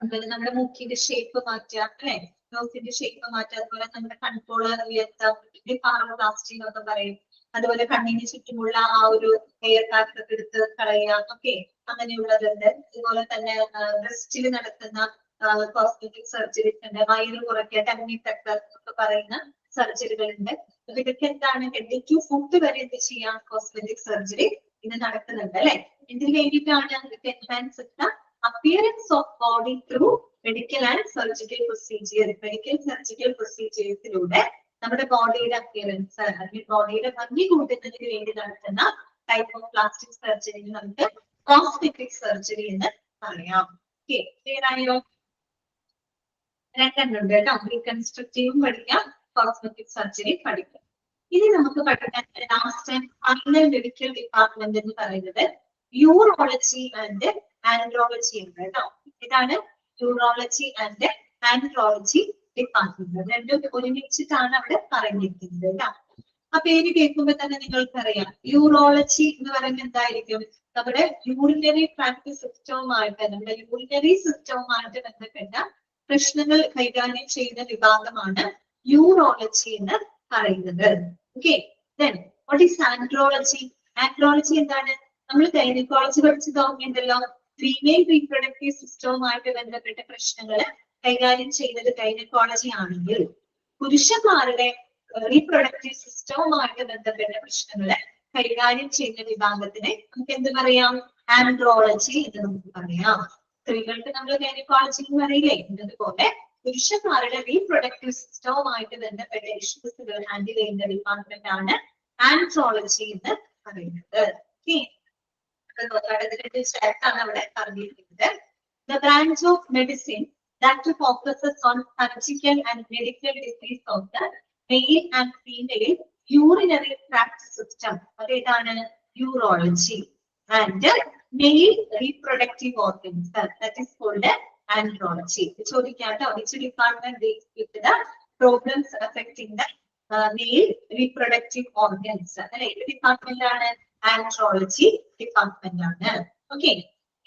A: അതുപോലെ നമ്മുടെ മൂക്കിന്റെ ഷേപ്പ് മാറ്റുക അല്ലെ, നോസിന്റെ ഷേപ്പ് മാറ്റുക, അതുപോലെ നമ്മുടെ കൺട്രോളർ ഉയർത്താം, പാറോപ്ലാസ്റ്റി എന്നൊക്കെ പറയും. അതുപോലെ കണ്ണിന് ചുറ്റുമുള്ള ആ ഒരു ഹെയർ പാക്ക് ഒക്കെ എടുത്ത് കളയുക, ഓക്കെ, അങ്ങനെയുള്ളതുണ്ട്. അതുപോലെ തന്നെ ബ്രസ്റ്റിൽ നടത്തുന്ന കോസ്മെറ്റിക് സർജറീസ് ഉണ്ട്, വയറ് കുറയ്ക്കുക, ടമ്മി ടക്കർ എന്നൊക്കെ പറയുന്ന സർജറികളുണ്ട്. അപ്പൊ ഇതൊക്കെ എന്താണ്, ഹെഡ് ടു ഫുട്ട് വരെ എന്ത് ചെയ്യാം, കോസ്മെറ്റിക് സർജറി ഇന്ന് നടക്കുന്നുണ്ട് അല്ലെ. എന്തിനു വേണ്ടിയിട്ടാണ്, enhance appearance of body through medical and surgical procedures. Medical surgical procedures-ലൂടെ നമ്മുടെ ബോഡിയുടെ അപ്പിയറൻസ് അല്ലെങ്കിൽ ബോഡിയുടെ ഭംഗി കൂട്ടുന്നതിന് വേണ്ടി നടത്തുന്ന ടൈപ്പ് ഓഫ് പ്ലാസ്റ്റിക് സർജറി നമുക്ക് കോസ്മെറ്റിക് സർജറി എന്ന് പറയാം. ഓക്കെ, ക്ലിയർ ആയോ? രണ്ടെണ്ണുണ്ട് കേട്ടോ, റീകൺസ്ട്രക്റ്റീവും പഠിക്കാം, കോസ്മെറ്റിക് സർജറി പഠിക്കാം. ഇനി നമുക്ക് പഠിക്കാൻ ലാസ്റ്റ് ഫൈനൽ മെഡിക്കൽ ഡിപ്പാർട്ട്മെന്റ് എന്ന് പറയുന്നത് യൂറോളജി ആൻഡ് ആൻഡ്രോളജി ഉണ്ട് കേട്ടോ. ഇതാണ് യൂറോളജി ആൻഡ് ആൻഡ്രോളജി ഡിപ്പാർട്ട്മെന്റ്. രണ്ടും ഒരുമിച്ചിട്ടാണ് അവിടെ പറഞ്ഞിരിക്കുന്നത് കേട്ടോ. ആ പേര് കേൾക്കുമ്പോൾ തന്നെ നിങ്ങൾക്കറിയാം യൂറോളജി എന്ന് പറയുന്നത് എന്തായിരിക്കും? നമ്മുടെ യൂറിനറി ട്രാക്ട് സിസ്റ്റവുമായിട്ട്, നമ്മുടെ യൂറിനറി സിസ്റ്റവുമായിട്ട് ബന്ധപ്പെട്ട പ്രശ്നങ്ങൾ കൈകാര്യം ചെയ്യുന്ന വിഭാഗമാണ് യൂറോളജി എന്ന് പറയുന്നത്. Okay, then what is andrology? Andrology എന്താണ്? നമ്മൾ ഗൈനക്കോളജി പഠിച്ചത് ഓർമ്മയുണ്ടല്ലോ. ഫീമെയിൽ റീപ്രൊഡക്റ്റീവ് സിസ്റ്റവുമായിട്ട് ബന്ധപ്പെട്ട പ്രശ്നങ്ങൾ കൈകാര്യം ചെയ്യുന്നത് ഗൈനക്കോളജി ആണെങ്കിൽ, പുരുഷന്മാരുടെ റീപ്രൊഡക്റ്റീവ് സിസ്റ്റവുമായിട്ട് ബന്ധപ്പെട്ട പ്രശ്നങ്ങളെ കൈകാര്യം ചെയ്യുന്ന വിഭാഗത്തിനെ നമുക്ക് എന്ത് പറയാം? ആൻഡ്രോളജി എന്ന് നമുക്ക് പറയാം. സ്ത്രീകൾക്ക് നമ്മൾ ഗൈനക്കോളജി എന്ന് പറയില്ലേ, എന്നതുപോലെ പുരുഷന്മാരുടെ റീപ്രൊഡക്റ്റീവ് സിസ്റ്റവുമായിട്ട് ബന്ധപ്പെട്ട ഇഷ്യൂസുകൾ ഹാൻഡിൽ ചെയ്യുന്ന ഡിപ്പാർട്ട്മെന്റ് ആണ് ആൻഡ്രോളജി എന്ന് പറയുന്നത്. ആണ് അവിടെ പറഞ്ഞിരിക്കുന്നത്. The branch of medicine that focuses on surgical and medical disease of the male and female urinary tract system. അതേതാണ്? Urology. And male reproductive organs, that is called andrology. ചോദിക്കാട്ടോ, which department deals with the problems affecting the male reproductive organs? അല്ലെ, ഏത് department ആണ്? Andrology department ആണ്. Okay,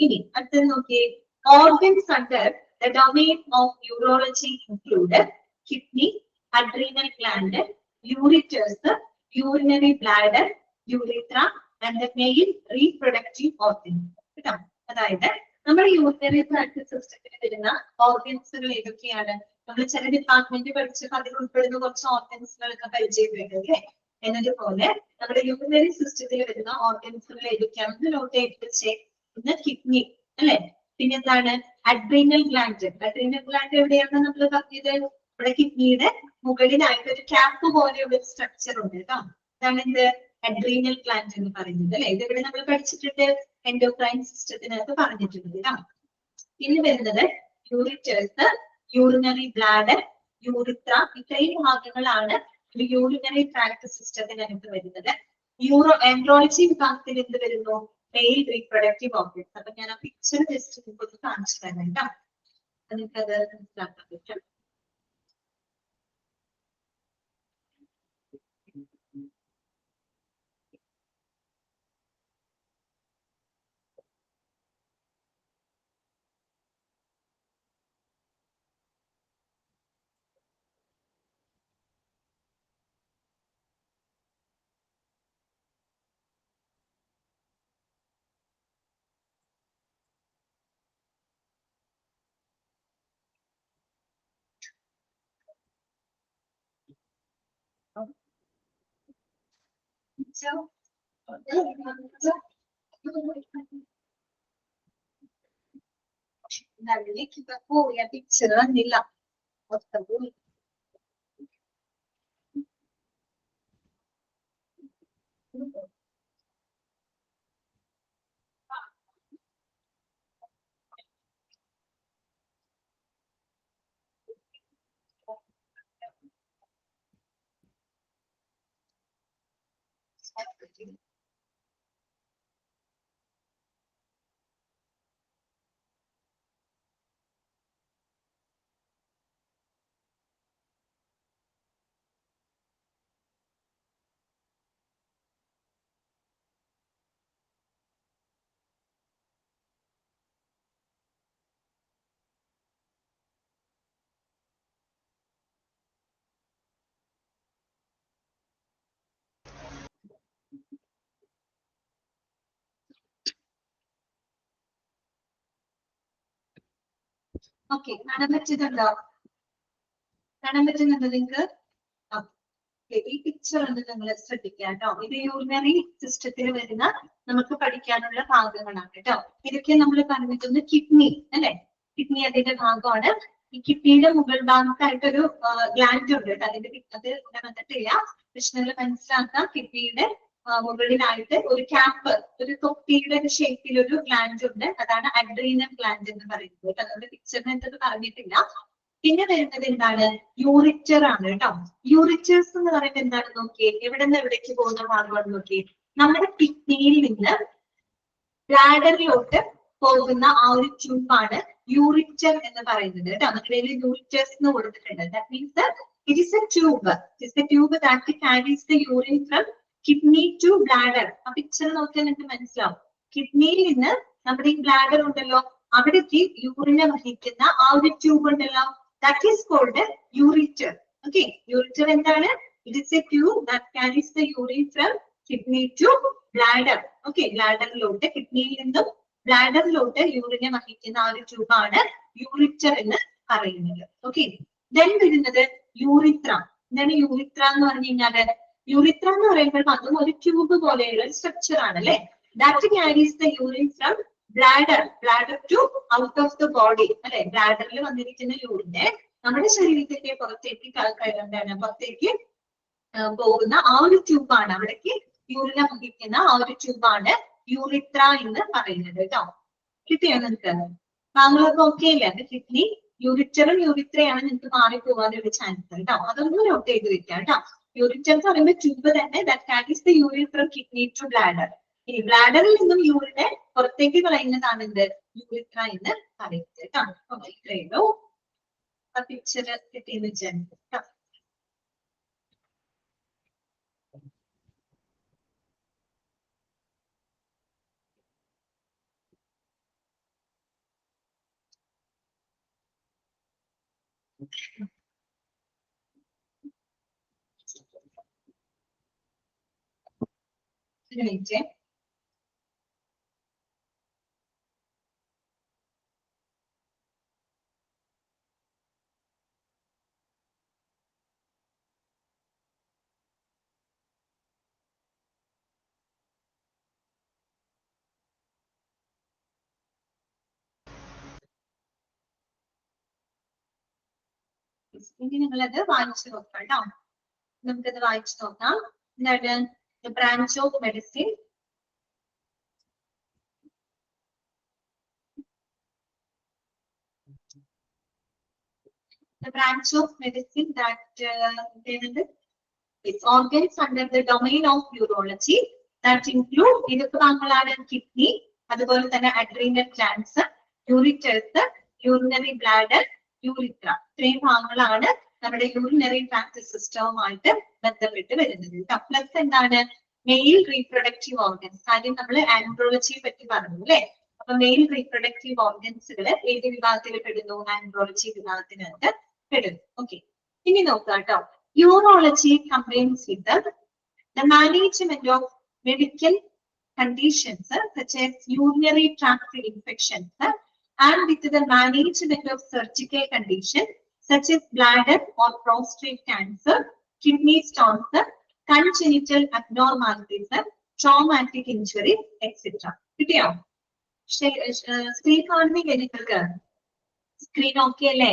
A: ഇനി അടുത്തത് നോക്കിയേ. Organs under the domain of urology include kidney, adrenal gland, ureters, urinary bladder, urethra, and the male reproductive organs. അതായത് നമ്മുടെ urinary tract സിസ്റ്റത്തിൽ വരുന്ന ഓർഗൻസുകൾ ഏതൊക്കെയാണ്? നമ്മൾ ചില ഡിപ്പാർട്ട്മെന്റ് പഠിച്ചപ്പോൾ അതിൽ ഉൾപ്പെടുന്ന കുറച്ച് ഓർഗൻസുകളൊക്കെ പരിചയപ്പെട്ടു അല്ലേ? എന്നതുപോലെ നമ്മുടെ യൂറിനറി സിസ്റ്റത്തിൽ വരുന്ന ഓർഗൻസുകൾ ഏതൊക്കെയാണെന്ന് നോട്ട് ചെയ്ത് വെച്ചേ. ഒന്ന് കിഡ്നി അല്ലെ, പിന്നെന്താണ്? Adrenal gland. അഡ്രീനൽ ഗ്ലാൻഡ് എവിടെയാണ് നമ്മൾ പറഞ്ഞത്? നമ്മുടെ കിഡ്നിയുടെ മുകളിലായിട്ട് ഒരു ക്യാപ്പ് പോലെയുള്ള ഒരു സ്ട്രക്ചർ ഉണ്ട് കേട്ടോ. അതാണ് എന്ത്? അഡ്രീനൽ ഗ്ലാൻഡ് എന്ന് പറയുന്നത് അല്ലെ. ഇതിവിടെ നമ്മൾ പഠിച്ചിട്ടുണ്ട്, എൻഡോക്രൈൻ സിസ്റ്റത്തിനകത്ത് പറഞ്ഞിട്ടുണ്ട് കേട്ടോ. പിന്നെ വരുന്നത് യൂറിറ്റേഴ്സ്, യൂറിനറി ബ്ലാഡർ, യൂറിത്ര, ഇത്രയും ഭാഗങ്ങളാണ് ഒരു യൂറിനറി ട്രാക്ട് സിസ്റ്റത്തിനകത്ത് വരുന്നത്. ആൻഡ്രോളജി വിഭാഗത്തിൽ എന്ത് വരുന്നു? Mail reproductive organs. അപ്പൊ ഞാൻ ആ പിക്ചർ ജസ്റ്റ് നിങ്ങൾക്ക് കാണിച്ചു തരാം കേട്ടോ, നിങ്ങൾക്കത് മനസ്സിലാക്കാൻ പറ്റും. പോയി ആ പിക്ചർ വന്നില്ല. ഓക്കെ, കാണാൻ പറ്റുന്നുണ്ടോ? കാണാൻ പറ്റുന്നുണ്ടോ നിങ്ങൾക്ക്? ഈ പിക്ചർ ഒന്ന് നിങ്ങൾ ശ്രദ്ധിക്കുക കേട്ടോ. ഇത് യൂറിനറി സിസ്റ്റത്തിൽ വരുന്ന നമുക്ക് പഠിക്കാനുള്ള ഭാഗങ്ങളാണ് കേട്ടോ. ഇതൊക്കെ നമ്മൾ പറഞ്ഞിട്ടൊന്ന് കിഡ്നി അല്ലെ, കിഡ്നി അതിന്റെ ഭാഗമാണ്. ഈ കിഡ്നിയുടെ മുകൾ ഭാഗത്തായിട്ടൊരു ഗ്ലാൻഡ് ഉണ്ട് കേട്ടോ. അതിന്റെ അത് ഇവിടെ വന്നിട്ടില്ല, പ്രശ്നങ്ങൾ മനസ്സിലാക്കാം. കിഡ്നിയുടെ മുകളിലായിട്ട് ഒരു ക്യാപ്പ്, ഒരു തൊപ്പിയുടെ ഷേപ്പിൽ ഒരു ഗ്ലാൻഡ് ഉണ്ട്. അതാണ് അഡ്രീനൽ ഗ്ലാൻഡ് എന്ന് പറയുന്നത് കേട്ടോ. നമ്മുടെ പിക്ചറിന് എന്തത് പറഞ്ഞിട്ടില്ല. പിന്നെ വരുന്നത് എന്താണ്? യൂറിറ്റർ ആണ് കേട്ടോ. യൂറിറ്റേഴ്സ് എന്ന് പറയുന്നത് എന്താണ് നോക്കിയേ, എവിടെ നിന്ന് എവിടേക്ക് പോകുന്ന ഭാഗമാണ് നോക്കിയേ. നമ്മുടെ കിഡ്നിയിൽ നിന്ന് ബ്ലാഡറിലോട്ട് പോകുന്ന ആ ഒരു ട്യൂബാണ് യൂറിറ്റർ എന്ന് പറയുന്നത് കേട്ടോ. നമ്മുടെ യൂറിറ്റേഴ്സ് എന്ന് കൊടുത്തിട്ടുണ്ട്. That means it is a tube. It is a tube that carries the urine from kidney to bladder. ആ പിക്ചർ നോക്കിയാൽ നിങ്ങൾക്ക് മനസ്സിലാവും. കിഡ്നിയിൽ നിന്ന് നമ്മുടെ ഈ ബ്ലാഡർ ഉണ്ടല്ലോ, അവിടേക്ക് യൂറിനെ വഹിക്കുന്ന ആ ഒരു ട്യൂബ് ഉണ്ടല്ലോ, that is called ureter. Okay, ureter എന്താണ്? It is a tube that carries the urine from kidney to bladder. Okay, ബ്ലാഡറിലോട്ട്, കിഡ്നിയിൽ നിന്നും ബ്ലാഡറിലോട്ട് യൂറിനെ വഹിക്കുന്ന ആ ഒരു ട്യൂബാണ് യൂറിറ്റർ എന്ന് പറയുന്നത്. ഓക്കെ, ദെൻ വരുന്നത് യൂറിത്ര. എന്താണ് യൂറിത്ര എന്ന് പറഞ്ഞു കഴിഞ്ഞാല്? യൂറിത്ര എന്ന് പറയുമ്പോൾ അതും ഒരു ട്യൂബ് പോലെയുള്ള ഒരു സ്ട്രക്ചർ ആണ് അല്ലെ. That carries the urine from bladder to out of the body അല്ലെ. ബ്ലാഡറിൽ വന്നിരിക്കുന്ന യൂറിനെ നമ്മുടെ ശരീരത്തിന്റെ പുറത്തേക്ക് പുറത്തേക്ക് പോകുന്ന ആ ഒരു ട്യൂബാണ്, അവിടേക്ക് യൂറിനെ വഹിക്കുന്ന ആ ഒരു ട്യൂബാണ് യൂറിത്ര എന്ന് പറയുന്നത് കേട്ടോ. കിട്ടിയോ നിങ്ങൾക്ക്? താങ്കളൊക്കെ ഓക്കെ അല്ലേ? അത് കിഡ്നി യൂറിറ്ററും യൂറിത്രയാണ് നിങ്ങൾക്ക് മാറിപ്പോകാനൊരു ചാൻസ് കേട്ടോ. അതൊന്നും നോട്ട് ചെയ്ത് വെക്കാം കേട്ടോ. യൂറിറ്റർ എന്ന് പറയുമ്പോൾ ട്യൂബ് തന്നെ that carries the urine from kidney to bladder. ഈ ബ്ലാഡറിൽ നിന്നും യൂറിനെ പുറത്തേക്ക് കളയുന്നതാണ് എന്ത്? യൂറിത്ര എന്ന് പറയുന്നത് കേട്ടോ. അപ്പൊ ഇത്രയുള്ളൂ. ആ പിക്ചർ കിട്ടിയെന്ന് വിചാരിക്കും കേട്ടോ. ഒരു മിനിറ്റ്. ഇനി നിങ്ങളത് വായിച്ചു നോക്കാം കേട്ടോ. നമുക്കത് വായിച്ചു നോക്കാം. എന്താണ്? The branch of medicine. The branch of medicine that its organs under the domain of urology that include ഇതൊക്കെ ഭാഗങ്ങളാണ് കിഡ്നി, അതുപോലെ തന്നെ adrenal glands, ureters, urinary bladder, urethra. ഇത്രയും ഭാഗങ്ങളാണ് നമ്മുടെ യൂറിനറി ട്രാക്ട് സിസ്റ്റവുമായിട്ട് ബന്ധപ്പെട്ട് വരുന്നത്. പ്ലസ് എന്താണ്? Mail reproductive organs. ആദ്യം നമ്മൾ ആൻഡ്രോളജിയെ പറ്റി പറഞ്ഞു അല്ലെ. അപ്പൊ മെയിൽ റീപ്രൊഡക്റ്റീവ് ഓർഗൻസുകൾ ഏത് വിഭാഗത്തിൽ പെടുന്നു? ആൻഡ്രോളജി വിഭാഗത്തിനകത്ത് പെടുന്നു. ഓക്കെ, ഇനി നോക്കാം കേട്ടോ. Urology combines with the management of medical conditions such as urinary tract infections and with the management of surgical conditions such as bladder or prostate cancer, kidney stones, congenital abnormalities, traumatic injury, etc. കിട്ടിയോ? Screen കാണുന്നില്ലേ നിങ്ങൾക്ക്? Screen okay അല്ലേ?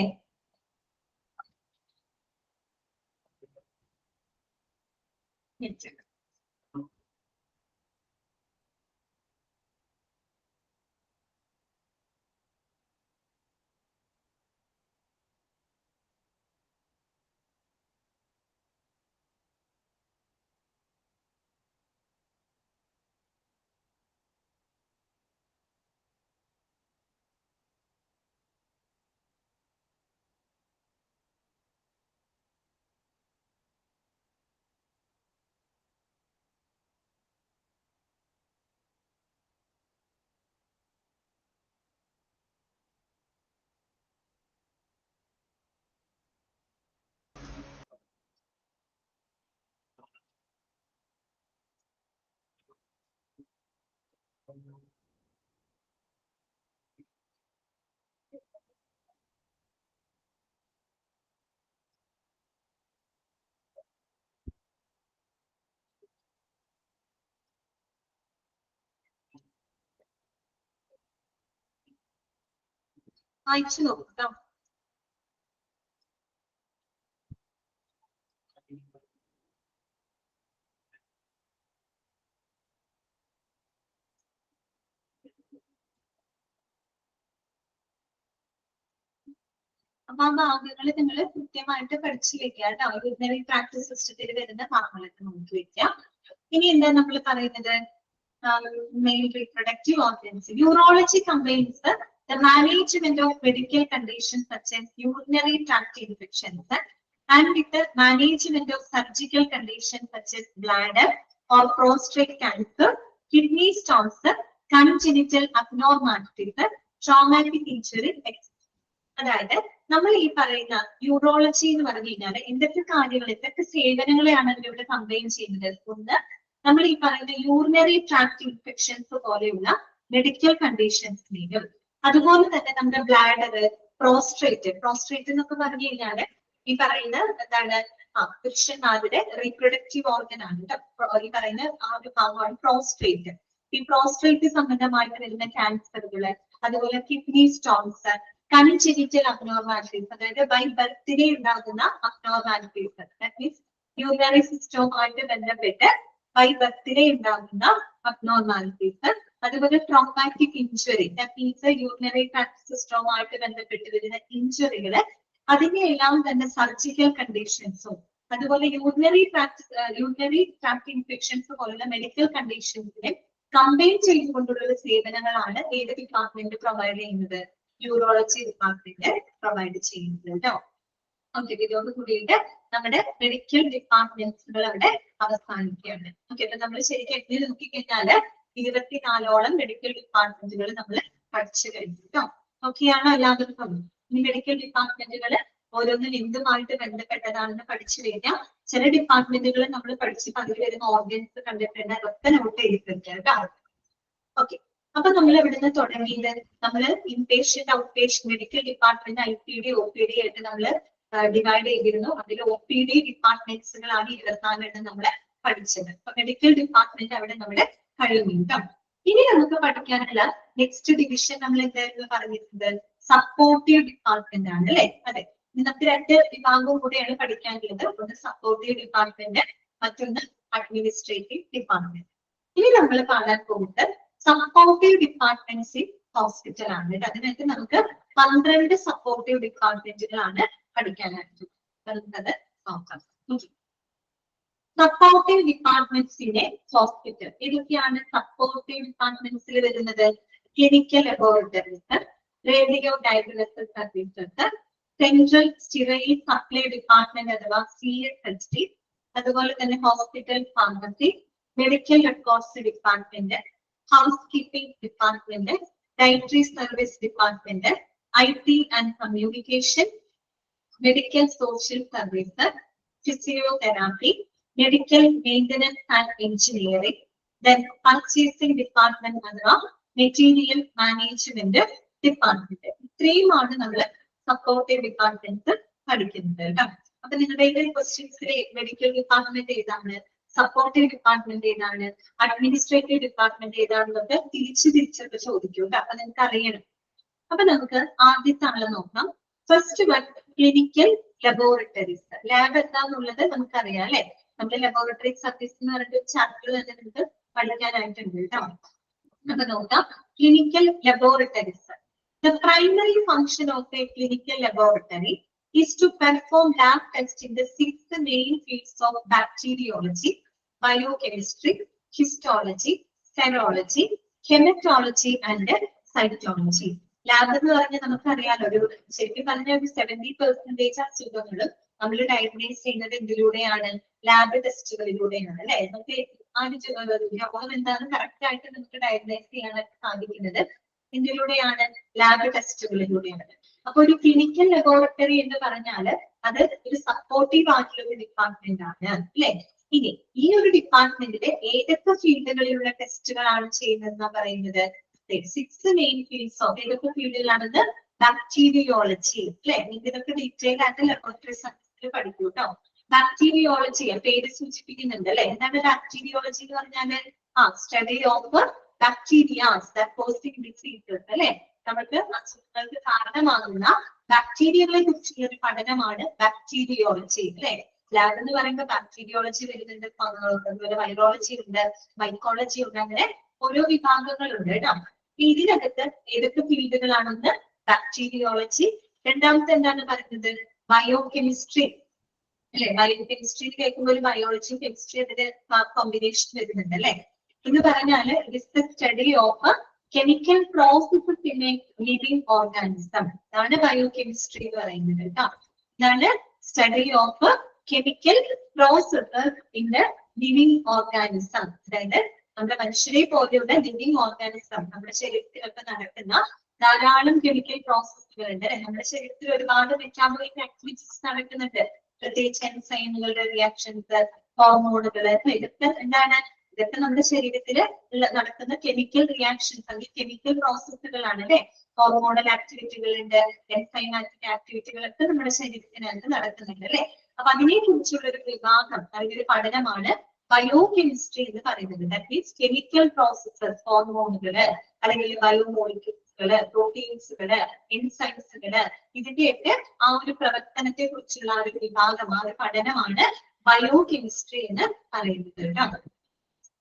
A: വായിച്ചു നോക്കാം. അപ്പൊ ആ ഭാഗങ്ങൾ നിങ്ങൾ കൃത്യമായിട്ട് പഠിച്ചു വെക്കുക കേട്ടോ. യൂറിനറി ട്രാക്ട് സിസ്റ്റത്തിൽ വരുന്ന ഭാഗങ്ങളൊക്കെ നോക്കി വെക്കാം. ഇനി എന്താ നമ്മൾ പറയുന്നത്? male reproductive organs. Urology combines the management of medical conditions such as urinary tract infections and with the management of surgical conditions such as bladder or prostate cancer, kidney stones, congenital abnormalities, traumatic injury, etc. അതായത് നമ്മൾ ഈ പറയുന്ന urology എന്ന് പറഞ്ഞു കഴിഞ്ഞാൽ എന്തൊക്കെ കാര്യങ്ങൾ എന്തൊക്കെ സേവനങ്ങളെയാണ് അതിലൂടെ കമ്പൈൻ ചെയ്യുന്നത്? ഒന്ന്, നമ്മൾ ഈ പറയുന്ന യൂറിനറി ട്രാക്ട് ഇൻഫെക്ഷൻസ് പോലെയുള്ള മെഡിക്കൽ കണ്ടീഷൻസിനെയും അതുപോലെ തന്നെ നമ്മുടെ ബ്ലാഡർ, പ്രോസ്ട്രേറ്റ് എന്നൊക്കെ പറഞ്ഞു കഴിഞ്ഞാല് ഈ പറയുന്ന എന്താണ് പുരുഷന്മാരുടെ റീപ്രൊഡക്റ്റീവ് ഓർഗൻ ആണ് കേട്ടോ. ഈ പറയുന്ന ആ ഒരു ഭാഗമാണ് പ്രോസ്ട്രേറ്റ്. ഈ പ്രോസ്ട്രേറ്റ് സംബന്ധമായിട്ട് വരുന്ന ക്യാൻസറുകള്, അതുപോലെ കിഡ്നി സ്റ്റോൺസ്, കൺജെനിറ്റൽ അബ്നോർമാലിറ്റീസ്, അതായത് ബൈ ബർത്തിനെ ഉണ്ടാകുന്ന അബ്നോർമാലിറ്റീസ്, ദാറ്റ് മീൻസ് യൂറിനറി സിസ്റ്റവുമായിട്ട് ബന്ധപ്പെട്ട് ബൈ ബർത്തിനെ ഉണ്ടാകുന്ന അബ്നോർമാലിറ്റീസ്, അതുപോലെ traumatic injury, that means urinary tract സിസ്റ്റവുമായിട്ട് ബന്ധപ്പെട്ട് വരുന്ന ഇഞ്ചുറികള്, അതിന്റെ എല്ലാം തന്നെ സർജിക്കൽ കണ്ടീഷൻസും, അതുപോലെ യൂറിനറി ട്രാക്ട് ഇൻഫെക്ഷൻസ് പോലുള്ള മെഡിക്കൽ കണ്ടീഷൻസിനെ കമ്പൈൻ ചെയ്തുകൊണ്ടുള്ള സേവനങ്ങളാണ് ഏത് ഡിപ്പാർട്ട്മെന്റ് പ്രൊവൈഡ് ചെയ്യുന്നത്? യൂറോളജി ഡിപ്പാർട്ട്മെന്റ് പ്രൊവൈഡ് ചെയ്യുന്നത് കേട്ടോ. ഓക്കെ, ഇതോട് കൂടിയിട്ട് നമ്മുടെ മെഡിക്കൽ ഡിപ്പാർട്ട്മെന്റ്സുകൾ അവിടെ അവസാനിക്കുകയാണ്. ഓക്കെ, അപ്പൊ നമ്മൾ ശരിക്കും എഴുതി നോക്കിക്കഴിഞ്ഞാല് 24ഓളം മെഡിക്കൽ ഡിപ്പാർട്ട്മെന്റുകൾ നമ്മൾ പഠിച്ചു കഴിഞ്ഞു കേട്ടോ. ഓക്കെയാണോ എല്ലാവർക്കും? ഈ മെഡിക്കൽ ഡിപ്പാർട്ട്മെന്റുകൾ ഓരോന്നും എന്തുമായിട്ട് ബന്ധപ്പെട്ടതാണെന്ന് പഠിച്ചു കഴിഞ്ഞാൽ ചില ഡിപ്പാർട്ട്മെന്റുകൾ നമ്മൾ പഠിച്ചപ്പോ അതിൽ വരുന്ന ഓർഗൻസ് കണ്ടിട്ടുണ്ട്, അതൊക്കെ നോട്ട് ചെയ്തിട്ടുണ്ട് കേട്ടോ. ഓക്കെ, അപ്പൊ നമ്മൾ എവിടുന്ന് തുടങ്ങിയത്? നമ്മൾ inpatient, out patient, medical department, IPD, OPD ആയിട്ട് നമ്മൾ ഡിവൈഡ് ചെയ്തിരുന്നു. അതിൽ OPD ഡിപ്പാർട്ട്മെന്റ്സുകളാണ് 24 നമ്മൾ പഠിച്ചത്. അപ്പൊ മെഡിക്കൽ ഡിപ്പാർട്ട്മെന്റ് അവിടെ നമ്മുടെ കഴിഞ്ഞു കേട്ടോ. ഇനി നമുക്ക് പഠിക്കാനുള്ള നെക്സ്റ്റ് ഡിവിഷൻ നമ്മൾ എന്തായിരുന്നു പറഞ്ഞിട്ടുണ്ട്? സപ്പോർട്ടീവ് ഡിപ്പാർട്ട്മെന്റ് ആണ് അല്ലെ? അതെ, നമുക്ക് 2 വിഭാഗവും കൂടെയാണ് പഠിക്കാനുള്ളത്. ഒന്ന് സപ്പോർട്ടീവ് ഡിപ്പാർട്ട്മെന്റ്, മറ്റൊന്ന് അഡ്മിനിസ്ട്രേറ്റീവ് ഡിപ്പാർട്ട്മെന്റ്. ഇനി നമ്മൾ കാണാൻ പോകുന്നത് സപ്പോർട്ടീവ് ഡിപ്പാർട്ട്മെന്റ്സ് ഇൻ ഹോസ്പിറ്റൽ ആണ്. അതിനകത്ത് നമുക്ക് 12 സപ്പോർട്ടീവ് ഡിപ്പാർട്ട്മെന്റുകളാണ് പഠിക്കാനായിട്ട്. നമുക്കത് നോക്കാം. സപ്പോർട്ടീവ് ഡിപ്പാർട്ട്മെന്റ്സ് ഇൻ ഹോസ്പിറ്റൽ ഏതൊക്കെയാണ് സപ്പോർട്ടീവ് ഡിപ്പാർട്ട്മെന്റ്സിൽ വരുന്നത്? Clinical laboratories, radio diagnostic services, central sterile supply department അഥവാ CSHD, അതുപോലെ തന്നെ hospital pharmacy, medical records department, house keeping department, dietary service department, IT and communication, medical social service, physiotherapy, medical maintenance and engineering, then purchasing department അഥവാ material management department. ഇത്രയുമാണ് നമ്മൾ supportive departments പഠിക്കുന്നത് കേട്ടോ. അപ്പൊ നിങ്ങളുടെ ക്വസ്റ്റ്യൻസിലെ medical department ഏതാണ്, supportive department ഏതാണ്, administrative department ഏതാണെന്നൊക്കെ തിരിച്ചൊക്കെ ചോദിക്കും കേട്ടോ. അപ്പൊ നിങ്ങൾക്ക് അറിയണം. അപ്പൊ നമുക്ക് ആദ്യത്തെ ആളെ നോക്കാം. First one clinical laboratories. Lab എന്താന്നുള്ളത് നമുക്കറിയാം അല്ലെ? നമ്മുടെ ലബോറട്ടറി സർവീസ് എന്ന് പറഞ്ഞിട്ട് ചാപ്റ്റർ തന്നെ നിങ്ങൾക്ക് പഠിക്കാനായിട്ടുണ്ട് കേട്ടോ. അപ്പൊ നോക്കാം, clinical laboratories. The primary function of a clinical laboratory is to perform lab tests in the 6 main fields of bacteriology, biochemistry, histology, serology, hematology and cytology. Lab എന്ന് പറഞ്ഞാൽ നമുക്കറിയാലോ, ഒരു ശരിക്കും പറഞ്ഞ ഒരു 70% അസുഖങ്ങളും നമ്മൾ ഡയഗ്നോസ് ചെയ്യുന്നത് എന്തിലൂടെയാണ്? ലാബ് ടെസ്റ്റുകളിലൂടെയാണ് അല്ലെ? നമുക്ക് ആ ഒരു രോഗം എന്താണെന്ന് കറക്റ്റ് ആയിട്ട് നമുക്ക് ഡയഗ്നോസ് ചെയ്യാനായിട്ട് സാധിക്കുന്നത് എന്തിലൂടെയാണ്? ലാബ് ടെസ്റ്റുകളിലൂടെയാണ്. അപ്പൊ ഒരു ക്ലിനിക്കൽ ലബോറട്ടറി എന്ന് പറഞ്ഞാല് അത് ഒരു സപ്പോർട്ടീവ് ആയിട്ടുള്ള ഒരു ഡിപ്പാർട്ട്മെന്റ് ആണ് അല്ലെ? ഇനി ഈ ഒരു ഡിപ്പാർട്ട്മെന്റിലെ ഏതൊക്കെ ഫീൽഡുകളിലുള്ള ടെസ്റ്റുകളാണ് ചെയ്യുന്നതെന്നാ പറയുന്നത്? 6 മെയിൻ ഫീൽഡ്സ് ഓഫ് ഏതൊക്കെ ഫീൽഡിലാണെന്ന്? ബാക്ടീരിയോളജി അല്ലെ? ഇതൊക്കെ ഡീറ്റെയിൽ ആയിട്ട് ലബോറട്ടറി സയൻസിൽ പഠിക്കും കേട്ടോ. ബാക്ടീരിയോളജി പേര് സൂചിപ്പിക്കുന്നുണ്ട് അല്ലെ? എന്താണ് ബാക്ടീരിയോളജി എന്ന് പറഞ്ഞാല്? Study of bacterias that causing diseases അല്ലെ? നമുക്ക് അസുഖങ്ങൾക്ക് കാരണമാകുന്ന ബാക്ടീരിയകളെ കുറിച്ചുള്ള ഒരു പഠനമാണ് ബാക്ടീരിയോളജി അല്ലെ? ലാബ് എന്ന് പറയുമ്പോൾ ബാക്ടീരിയോളജി വരുന്നുണ്ട്, അതുപോലെ വൈറോളജി ഉണ്ട്, മൈക്കോളജി ഉണ്ട്, അങ്ങനെ ഓരോ വിഭാഗങ്ങളുണ്ട് കേട്ടോ. ഇതിനകത്ത് ഏതൊക്കെ ഫീൽഡുകളാണെന്ന്? ബാക്ടീരിയോളജി. രണ്ടാമത്തെ എന്താണ് പറയുന്നത്? ബയോകെമിസ്ട്രി അല്ലെ? ബയോകെമിസ്ട്രി കേൾക്കുമ്പോൾ ഒരു ബയോളജി കെമിസ്ട്രി അതിന്റെ കോമ്പിനേഷൻ വരുന്നുണ്ട് അല്ലെ? എന്ന് പറഞ്ഞാല് it is the study of chemical processes in A living organism. ഇതാണ് ബയോകെമിസ്ട്രി എന്ന് പറയുന്നത് കേട്ടോ. ഇതാണ് study of chemical processes in A living organism. അതായത് നമ്മുടെ മനുഷ്യരെ പോലെയുള്ള ലിവിംഗ് ഓർഗാനിസം നമ്മുടെ ശരീരത്തിലൊക്കെ നടക്കുന്ന ധാരാളം കെമിക്കൽ പ്രോസസ്സുകൾ ഉണ്ട്. നമ്മുടെ ശരീരത്തിൽ ഒരുപാട് മെറ്റാബോളിക് ആക്ടിവിറ്റീസ് നടക്കുന്നുണ്ട്. പ്രത്യേകിച്ച് എൻസൈമുകളുടെ റിയാക്ഷൻസ്, ഹോർമോണുകള്, ഇതൊക്കെ എന്താണ്, ഇതൊക്കെ നമ്മുടെ ശരീരത്തിൽ നടക്കുന്ന കെമിക്കൽ റിയാക്ഷൻസ് അല്ലെങ്കിൽ കെമിക്കൽ പ്രോസസ്സുകളാണ് അല്ലെ. ഹോർമോണൽ ആക്ടിവിറ്റികൾ ഉണ്ട്, എൻസൈമാറ്റിക് ആക്ടിവിറ്റികളൊക്കെ നമ്മുടെ ശരീരത്തിനകത്ത് നടക്കുന്നുണ്ട് അല്ലെ. അപ്പൊ അതിനെ കുറിച്ചുള്ള ഒരു വിഭാഗം അല്ലെങ്കിൽ ഒരു പഠനമാണ് ബയോകെമിസ്ട്രി എന്ന് പറയുന്നത്. ദാറ്റ് മീൻസ് കെമിക്കൽ പ്രോസസ്സസ്, ഹോർമോണുകള് അല്ലെങ്കിൽ ബയോമോളിക്യൂൾസുകള്, പ്രോട്ടീൻസുകള്, എൻസൈംസുകള്, ഇതിന്റെയൊക്കെ ആ ഒരു പ്രവർത്തനത്തെ കുറിച്ചുള്ള ഒരു വിഭാഗം, ആ ഒരു പഠനമാണ് ബയോകെമിസ്ട്രി എന്ന് പറയുന്നത് കേട്ടോ.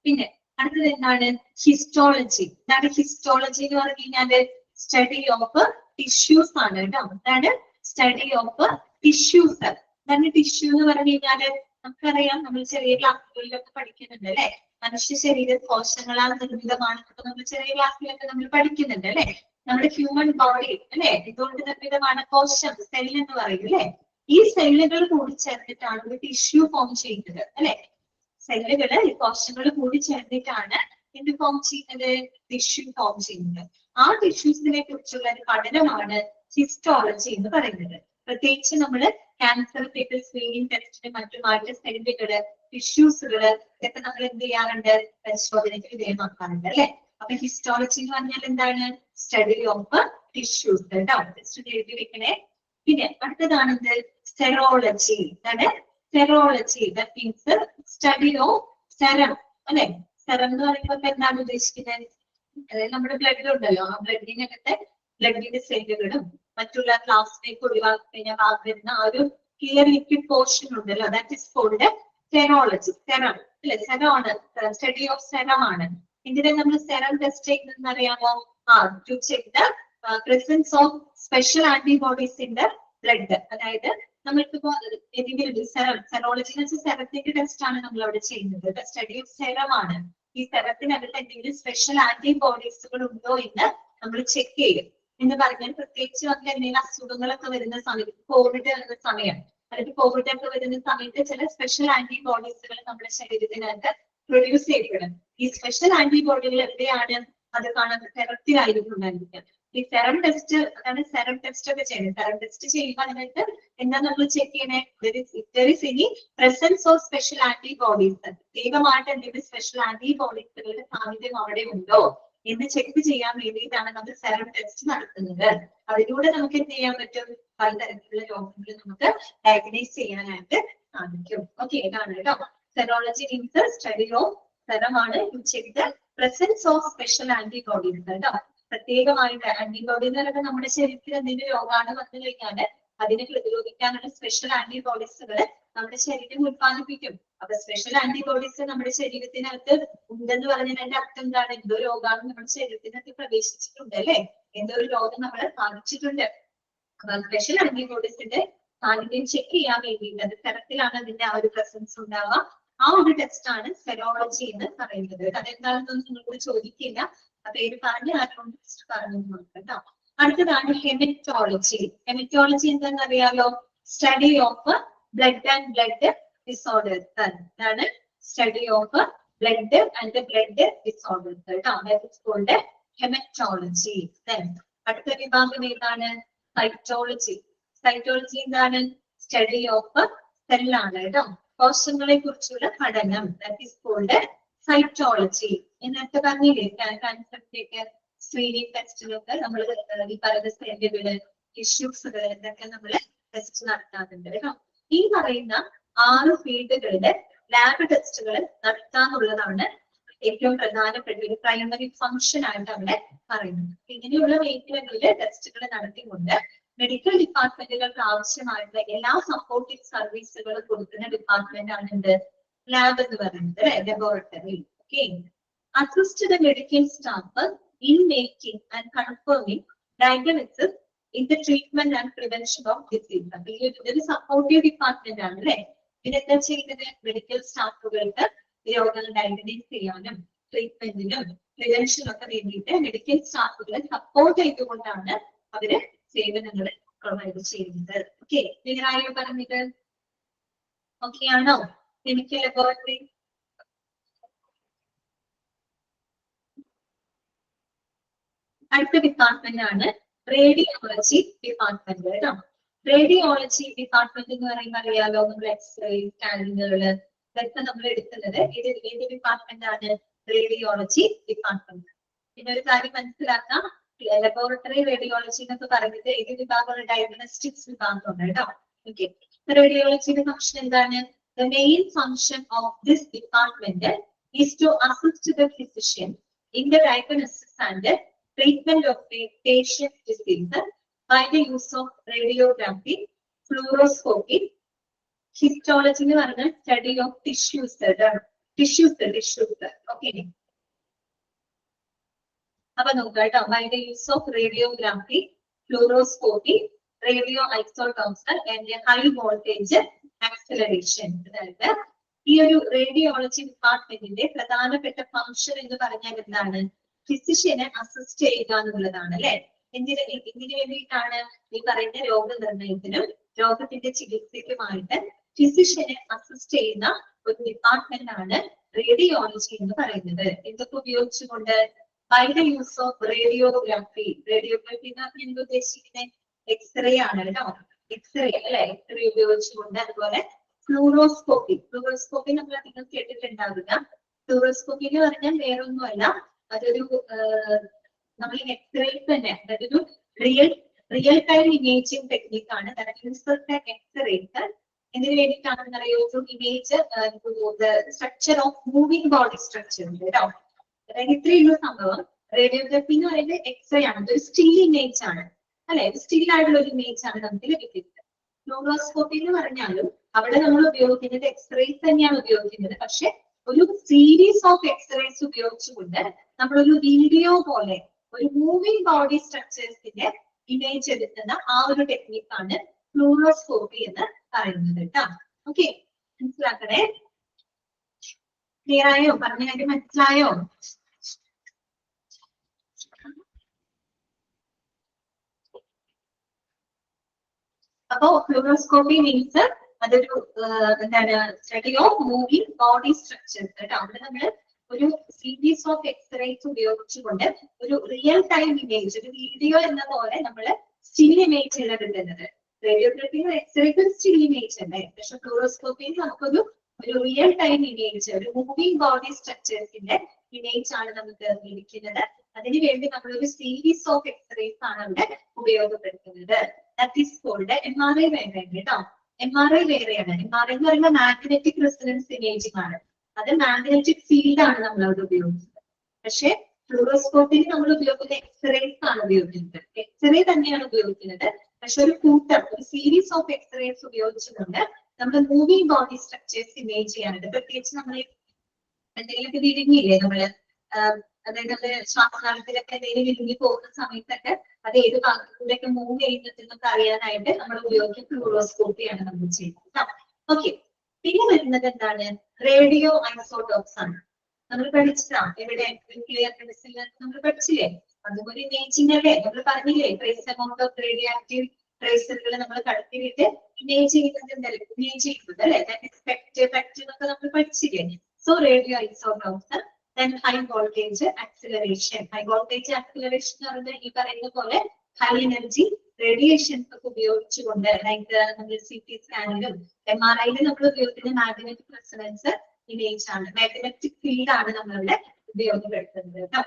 A: പിന്നെ അടുത്തത് എന്താണ്? ഹിസ്റ്റോളജി. എന്താണ് ഹിസ്റ്റോളജി എന്ന് പറഞ്ഞു കഴിഞ്ഞാല് സ്റ്റഡി ഓഫ് ടിഷ്യൂസ് ആണ് കേട്ടോ. എന്താണ്? Study of tissues. എന്താണ് ടിഷ്യൂ എന്ന് പറഞ്ഞു കഴിഞ്ഞാല് നമുക്കറിയാം, നമ്മൾ ചെറിയ ക്ലാസ്സുകളിലൊക്കെ പഠിക്കുന്നുണ്ട് അല്ലെ. മനുഷ്യ ശരീര കോശങ്ങളാൽ നിർമ്മിതമാണെന്നൊക്കെ നമ്മൾ ചെറിയ ക്ലാസ്സിലൊക്കെ നമ്മൾ പഠിക്കുന്നുണ്ട് അല്ലെ. നമ്മുടെ ഹ്യൂമൻ ബോഡി അല്ലെ ഇതുകൊണ്ട് നിർമ്മിതമാണ് കോശം, സെൽ എന്ന് പറയും അല്ലെ. ഈ സെല്ലുകൾ കൂടി ചേർന്നിട്ടാണ് ഒരു ടിഷ്യൂ ഫോം ചെയ്യുന്നത് അല്ലെ. സെല്ലുകള്, ഈ കോശങ്ങൾ കൂടി ചേർന്നിട്ടാണ് എന്ത് ഫോം ചെയ്യുന്നത്? ടിഷ്യൂ ഫോം ചെയ്യുന്നത്. ആ ടിഷ്യൂസിനെ കുറിച്ചുള്ള ഒരു പഠനമാണ് ഹിസ്റ്റോളജി എന്ന് പറയുന്നത്. പ്രത്യേകിച്ച് നമ്മള് ക്യാൻസർ സ്ക്രീനിങ് ടെസ്റ്റിന് മറ്റുമായിട്ട് സെല്ലുകള്, ടിഷ്യൂസുകള് ഇതൊക്കെ നമ്മൾ എന്ത് ചെയ്യാറുണ്ട്? പരിശോധനയ്ക്ക് വിധേയമാക്കാറുണ്ട് അല്ലെ. അപ്പൊ ഹിസ്റ്റോളജി എന്ന് പറഞ്ഞാൽ എന്താണ്? സ്റ്റഡി ഓഫ് ടിഷ്യൂസ് കേട്ടോ. ടെസ്റ്റ് എഴുതി വെക്കണേ. പിന്നെ അടുത്തതാണ് എന്ത്? സെറോളജി. എന്താണ്? Serology. That means study of serum അല്ലെ. സെറം എന്ന് പറയുമ്പോൾ എന്താണ് ഉദ്ദേശിക്കുന്നത്? അതായത് നമ്മുടെ ബ്ലഡിലുണ്ടല്ലോ, ആ ബ്ലഡിനകത്തെ ബ്ലഡിന്റെ സെല്ലുകളും മറ്റുള്ള പ്ലാസ്റ്റിക് ഒഴിവാക്കി കഴിഞ്ഞാൽ വരുന്ന ആ ഒരു ക്ലിയർ ലിക്വിഡ് പോർഷൻ ഉണ്ടല്ലോ, that is called serology. Serum അല്ലെ, സെറം ആണ്, സ്റ്റഡി ഓഫ് സെറം ആണ്. ഇതിനെ നമ്മൾ സെറം ടെസ്റ്റ് ചെയ്യുന്നതെന്ന് അറിയാമോ? To check the presence of special antibodies in the blood. അതായത് നമ്മൾക്കിപ്പോ ഏതെങ്കിലും സെറോളജി എന്ന് വെച്ചാൽ സെറത്തിന്റെ ടെസ്റ്റ് ആണ് നമ്മൾ അവിടെ ചെയ്യുന്നത്. സ്റ്റഡി ഓഫ് സെറം ആണ്. ഈ സെറത്തിനകത്ത് എന്തെങ്കിലും സ്പെഷ്യൽ ആന്റിബോഡീസുകൾ ഉണ്ടോ എന്ന് നമ്മൾ ചെക്ക് ചെയ്യും. എന്ന് പറഞ്ഞാൽ പ്രത്യേകിച്ച് നമുക്ക് എന്തെങ്കിലും അസുഖങ്ങളൊക്കെ വരുന്ന സമയത്ത്, കോവിഡ് വരുന്ന സമയം അല്ലെങ്കിൽ കോവിഡ് ഒക്കെ വരുന്ന സമയത്ത് ചില സ്പെഷ്യൽ ആന്റിബോഡീസുകൾ നമ്മുടെ ശരീരത്തിനകത്ത് പ്രൊഡ്യൂസ് ചെയ്യപ്പെടും. ഈ സ്പെഷ്യൽ ആന്റിബോഡികൾ എവിടെയാണ്? അത് കാണാൻ സെറത്തിലായിരിക്കും ഉണ്ടായിരിക്കുക. ഈ സെറം ടെസ്റ്റ്, അതാണ് സെറം ടെസ്റ്റ് ഒക്കെ ചെയ്യുന്നത്. സെറം ടെസ്റ്റ് ചെയ്യുമ്പോൾ അതിനകത്ത് എന്താ നമ്മൾ ചെക്ക് ചെയ്യണേ? ഇനി പ്രസൻസ് ഓഫ് സ്പെഷ്യൽ ആന്റിബോഡീസ്, പ്രത്യേകമായിട്ട് എന്തെങ്കിലും സ്പെഷ്യൽ ആന്റിബോഡീസുകളുടെ സാന്നിധ്യം അവിടെ ഉണ്ടോ എന്ന് ചെക്ക് ചെയ്യാൻ വേണ്ടിയിട്ടാണ് നമ്മൾ സെറം ടെസ്റ്റ് നടത്തുന്നത്. അതിലൂടെ നമുക്ക് എന്ത് ചെയ്യാൻ പറ്റും? പലതരത്തിലുള്ള രോഗങ്ങൾ നമുക്ക് ഡയഗ്നൈസ് ചെയ്യാനായിട്ട് സാധിക്കും. ഓക്കെ, ഇതാണ് കേട്ടോ. Serology means study of serum ആണ്. To check the presence of special antibodies കേട്ടോ. പ്രത്യേകമായിട്ട് ആന്റിബോഡി എന്ന് പറയുമ്പോൾ നമ്മുടെ ശരീരത്തിൽ എന്തെങ്കിലും രോഗാണു വന്നു കഴിഞ്ഞാൽ അതിനെ പ്രതിരോധിക്കാനുള്ള സ്പെഷ്യൽ ആന്റിബോഡീസുകൾ നമ്മുടെ ശരീരം ഉത്പാദിപ്പിക്കും. അപ്പൊ സ്പെഷ്യൽ ആന്റിബോഡീസ് നമ്മുടെ ശരീരത്തിനകത്ത് ഉണ്ടെന്ന് പറഞ്ഞാൽ അതിന്റെ അർത്ഥം എന്താണ്? എന്തോ രോഗാണു നമ്മുടെ ശരീരത്തിനകത്ത് പ്രവേശിച്ചിട്ടുണ്ട് അല്ലെ. എന്തോ ഒരു രോഗം നമ്മളെ ബാധിച്ചിട്ടുണ്ട്. അപ്പൊ സ്പെഷ്യൽ ആന്റിബോഡീസിന്റെ സാന്നിധ്യം ചെക്ക് ചെയ്യാൻ വേണ്ടിയിട്ട് അത് തരത്തിലാണ് അതിന്റെ ആ ഒരു പ്രസൻസ് ഉണ്ടാവുക. ആ ഒരു ടെസ്റ്റ് ആണ് സെറോളജി എന്ന് പറയുന്നത്. അതെന്താണെന്നൊന്നും നിങ്ങളോട് ചോദിക്കില്ല. ആ പേര് പറഞ്ഞ് ആരോട് ടെസ്റ്റ് പറഞ്ഞു കേട്ടോ. അടുത്തതാണ് ഹെമറ്റോളജി. ഹെമറ്റോളജി എന്താണെന്ന് അറിയാലോ? Study of blood and blood disorders. അതാണ് study of blood and blood disorders കേട്ടോ. That is called haematology. അടുത്ത വിഭാഗം ഏതാണ്? സൈറ്റോളജി. സൈറ്റോളജി എന്താണ്? സ്റ്റഡി ഓഫ് സെല്ലാണ് കേട്ടോ. കോശങ്ങളെ കുറിച്ചുള്ള പഠനം. That is called cytology. എന്നൊക്കെ പറഞ്ഞില്ലേ, ക്യാൻസറിന്റെയൊക്കെ സ്ക്രീനിങ് ടെസ്റ്റിലൊക്കെ നമ്മൾ ഈ പറയുന്ന സെല്ലുകള്, ടിഷ്യൂസുകൾ ഇതൊക്കെ നമ്മൾ ടെസ്റ്റ് നടത്താറുണ്ട് കേട്ടോ. ഈ പറയുന്ന 6 ഫീൽഡുകളുടെ ലാബ് ടെസ്റ്റുകൾ നടത്താന്നുള്ളതാണ് ഏറ്റവും പ്രധാനപ്പെട്ട ഒരു പ്രൈമറി ഫംഗ്ഷൻ ആയിട്ട് അവിടെ പറയുന്നത്. ഇങ്ങനെയുള്ള മേഖലകളിലെ ടെസ്റ്റുകൾ നടത്തിക്കൊണ്ട് മെഡിക്കൽ ഡിപ്പാർട്ട്മെന്റുകൾക്ക് ആവശ്യമായിട്ടുള്ള എല്ലാ സപ്പോർട്ടിംഗ് സർവീസുകളും കൊടുക്കുന്ന ഡിപ്പാർട്ട്മെന്റ് ആണ് എന്ത്? ലാബ് എന്ന് പറയുന്നത്, laboratory. Okay, assist the medical staff in making and confirming diagnosis in the treatment and prevention of disease. അപ്പൊ ഈ ഒരു സപ്പോർട്ടീവ് ഡിപ്പാർട്ട്മെന്റ് ആണ് അല്ലെ. ഇതിനെന്താ ചെയ്യുന്നത്? മെഡിക്കൽ സ്റ്റാഫുകൾക്ക് രോഗങ്ങൾ ഡയഗ്നൈസ് ചെയ്യാനും ട്രീറ്റ്മെന്റിനും പ്രിവെൻഷനും ഒക്കെ വേണ്ടിയിട്ട് മെഡിക്കൽ സ്റ്റാഫുകളെ സപ്പോർട്ട് ചെയ്തുകൊണ്ടാണ് അവര് സേവനങ്ങൾ പ്രൊവൈഡ് ചെയ്യുന്നത്. ഓക്കെ, ക്ലിയർ ആയോ പറഞ്ഞത്? ഓക്കെ ആണോ? കെമിക്കൽ ലബോറട്ടറി അടുത്ത ഡിപ്പാർട്ട്മെന്റ് ആണ് റേഡിയോളജി ഡിപ്പാർട്ട്മെന്റ് കേട്ടോ. റേഡിയോളജി ഡിപ്പാർട്ട്മെന്റ് എന്ന് പറയുമ്പോൾ അറിയാലോ, നമ്മൾ എക്സ്റേ സ്കാനിങ്ങുകള് ഇതൊക്കെ നമ്മൾ എടുക്കുന്നത് ഏത് ഡിപ്പാർട്ട്മെന്റ് ആണ്? Radiology department. പിന്നെ ഒരു കാര്യം മനസ്സിലാക്കാം, ലബോറട്ടറി റേഡിയോളജി എന്നൊക്കെ പറയുന്നത് ഏത് വിഭാഗമാണ്? ഡയഗ്നോസ്റ്റിക്സ് വിഭാഗമുണ്ട് കേട്ടോ. ഓക്കെ, റേഡിയോളജിയുടെ ഫംഗ്ഷൻ എന്താണ്? The main function of this department is to assist the physician in the diagnosis and treatment of a patient disease by the use of radiography, fluoroscopy, histology എന്ന് പറഞ്ഞ study of tissues. Okay, അപ്പൊ നോക്കാം കേട്ടോ. By the use of radiography, fluoroscopy, radioisotoper and high voltage acceleration. അതായത് ഈ ഒരു radiology ഡിപ്പാർട്ട്മെന്റിന്റെ പ്രധാനപ്പെട്ട ഫംഗ്ഷൻ എന്ന് പറഞ്ഞാൽ എന്താണ്? ഫിസിഷ്യനെ അസിസ്റ്റ് ചെയ്യുക എന്നുള്ളതാണ് അല്ലെ. എന്തിനു വേണ്ടിയിട്ടാണ്? ഈ പറയുന്ന രോഗനിർണയത്തിനും രോഗത്തിന്റെ ചികിത്സയ്ക്കുമായിട്ട് ഫിസിഷ്യനെ അസിസ്റ്റ് ചെയ്യുന്ന ഒരു ഡിപ്പാർട്ട്മെന്റ് ആണ് റേഡിയോളജി എന്ന് പറയുന്നത്. എന്തൊക്കെ ഉപയോഗിച്ചുകൊണ്ട്? By the use of radiography. Radiography എന്ന് പറഞ്ഞാൽ എന്ത് ഉദ്ദേശിക്കുന്നത്? എക്സ്റേ ആണ് കേട്ടോ. എക്സ്റേ അല്ലെ, എക്സ്റേ ഉപയോഗിച്ചുകൊണ്ട്. അതുപോലെ ഫ്ലൂറോസ്കോപ്പി. ഫ്ലൂറോസ്കോപ്പി നമ്മൾ അധികം കേട്ടിട്ടുണ്ടാവുക. ഫ്ലൂറോസ്കോപ്പി എന്ന് പറഞ്ഞാൽ വേറൊന്നുമല്ല, അതൊരു നമ്മൾ എക്സ്റേ തന്നെ, അതൊരു റിയൽ ടൈം ഇമേജിംഗ് ടെക്നിക് ആണ്. എക്സ്റേസ് എന്തിനു വേണ്ടിയിട്ടാണെന്ന് അറിയോ? Image structure of moving body structure കേട്ടോ. അതായത് ഇത്രയുള്ള സംഭവം. റേഡിയോഗ്രാഫി എന്ന് പറയുന്നത് എക്സ്റേ ആണ്, ഇതൊരു സ്റ്റിൽ ഇമേജ് ആണ് അല്ലെ. സ്റ്റിൽ ആയിട്ടുള്ള ഒരു ഇമേജ് ആണ് നമുക്ക് ലഭിക്കുന്നത്. ഫ്ലൂറോസ്കോപ്പി എന്ന് പറഞ്ഞാലും അവിടെ നമ്മൾ ഉപയോഗിക്കുന്നത് എക്സ്റേസ് തന്നെയാണ് ഉപയോഗിക്കുന്നത്. പക്ഷെ ഒരു സീരീസ് ഓഫ് എക്സ്റേസ് ഉപയോഗിച്ചുകൊണ്ട് നമ്മളൊരു വീഡിയോ പോലെ ഒരു മൂവിംഗ് ബോഡി സ്ട്രക്ചേഴ്സിന്റെ ഇമേജ് എടുക്കുന്ന ആ ഒരു ടെക്നിക്കാണ് ഫ്ലൂറോസ്കോപ്പി എന്ന് പറയുന്നത് കേട്ടോ. ഓക്കെ, മനസ്സിലാക്കണേ. ക്ലിയർ ആയോ? പറഞ്ഞ കാര്യം മനസ്സിലായോ? അപ്പോ ഫ്ലൂറോസ്കോപ്പി മീൻസ് അതൊരു എന്താണ്? Study of moving body structures കേട്ടോ. അവിടെ നമ്മൾ ഒരു സീരീസ് ഓഫ് എക്സ്റേസ് ഉപയോഗിച്ചുകൊണ്ട് ഒരു റിയൽ ടൈം ഇമേജ്, ഒരു വീഡിയോ എന്ന പോലെ നമ്മൾ സ്റ്റിൽ ഇമേജ് എടുക്കുന്നത്. റേഡിയോഗ്രാഫി എക്സ്റേക്ക് ഒരു സ്റ്റിൽ ഇമേജ് അല്ലേ. പക്ഷെ ഫ്ലൂറോസ്കോപ്പിയിൽ നമുക്കൊരു റിയൽ ടൈം ഇമേജ്, ഒരു മൂവിംഗ് ബോഡി സ്ട്രക്ചേഴ്സിന്റെ ഇമേജ് ആണ് നമുക്ക് ലഭിക്കുന്നത്. അതിനുവേണ്ടി നമ്മളൊരു സീരീസ് ഓഫ് എക്സ്റേസ് ആണ് അവിടെ ഉപയോഗപ്പെടുത്തുന്നത്. ദാറ്റ് ഈസ് കോൾഡ് MRI വേറെയാണ് കേട്ടോ. MRI വേറെയാണ്. MRI എന്ന് പറയുമ്പോൾ മാഗ്നറ്റിക് റെസൊണൻസ് ഇമേജിംഗ് ആണ്. അത് മാഗ്നറ്റിക് ഫീൽഡ് ആണ് നമ്മൾ അവിടെ ഉപയോഗിക്കുന്നത്. പക്ഷെ ഫ്ലൂറോസ്കോപ്പിൽ നമ്മൾ ഉപയോഗിക്കുന്ന എക്സ്റേസ് ആണ് ഉപയോഗിക്കുന്നത്. എക്സ്റേ തന്നെയാണ് ഉപയോഗിക്കുന്നത്. പക്ഷെ ഒരു കൂട്ടം, ഒരു സീരീസ് ഓഫ് എക്സ്റേസ് ഉപയോഗിച്ചുകൊണ്ട് നമ്മൾ മൂവിംഗ് ബോഡി സ്ട്രക്ചേഴ്സ് ഇമേജ് ചെയ്യാനുണ്ട്. പ്രത്യേകിച്ച് നമ്മൾ എന്തെങ്കിലുമൊക്കെ വിഴുങ്ങിയില്ലേ നമ്മള്, അതായത് നമ്മള് ശ്വാസനാളത്തിലൊക്കെ എന്തെങ്കിലും വിഴുങ്ങി പോകുന്ന സമയത്തൊക്കെ അത് ഏത് ഭാഗത്തിലൂടെയൊക്കെ മൂവ് ചെയ്യുന്നതെന്നൊക്കെ അറിയാനായിട്ട് നമ്മൾ ഉപയോഗിക്കുന്ന ഫ്ലൂറോസ്കോപ്പിയാണ് നമ്മൾ ചെയ്യുന്നത്. ഓക്കെ, പിന്നെ വരുന്നത് എന്താണ്? റേഡിയോ ഐസോട്ടോപ്സ് ആണ്. നമ്മൾ പഠിച്ചതാ എവിടെ? ക്ലിയർ മെഡിസിനിൽ നമ്മൾ പഠിച്ചില്ലേ? അതുപോലെ ഇമേജിംഗ് അല്ലേ, നമ്മൾ പറഞ്ഞില്ലേ? Trace amount of radioactive ട്രേസുകൾ നമ്മൾ കടത്തിയിട്ട് ഇമേജ് ചെയ്യുന്നത് അല്ലെ, എന്നൊക്കെ നമ്മൾ പഠിച്ചില്ലേ? So radioisotopes. then high voltage acceleration. High voltage acceleration എന്ന് പറഞ്ഞാൽ ഈ പറയുന്ന പോലെ ഹൈ എനർജി റേഡിയേഷൻസ് ഒക്കെ ഉപയോഗിച്ചുകൊണ്ട്, ലൈക്ക് നമ്മൾ CT സ്കാനിലും MRIയിലും നമ്മൾ ഉപയോഗിക്കുന്ന മാഗ്നറ്റിക് റെസൊണൻസ് ഇമേജ് ആണ്, മാഗ്നറ്റിക് ഫീൽഡ് ആണ് നമ്മളിവിടെ ഉപയോഗപ്പെടുത്തുന്നത് കേട്ടോ.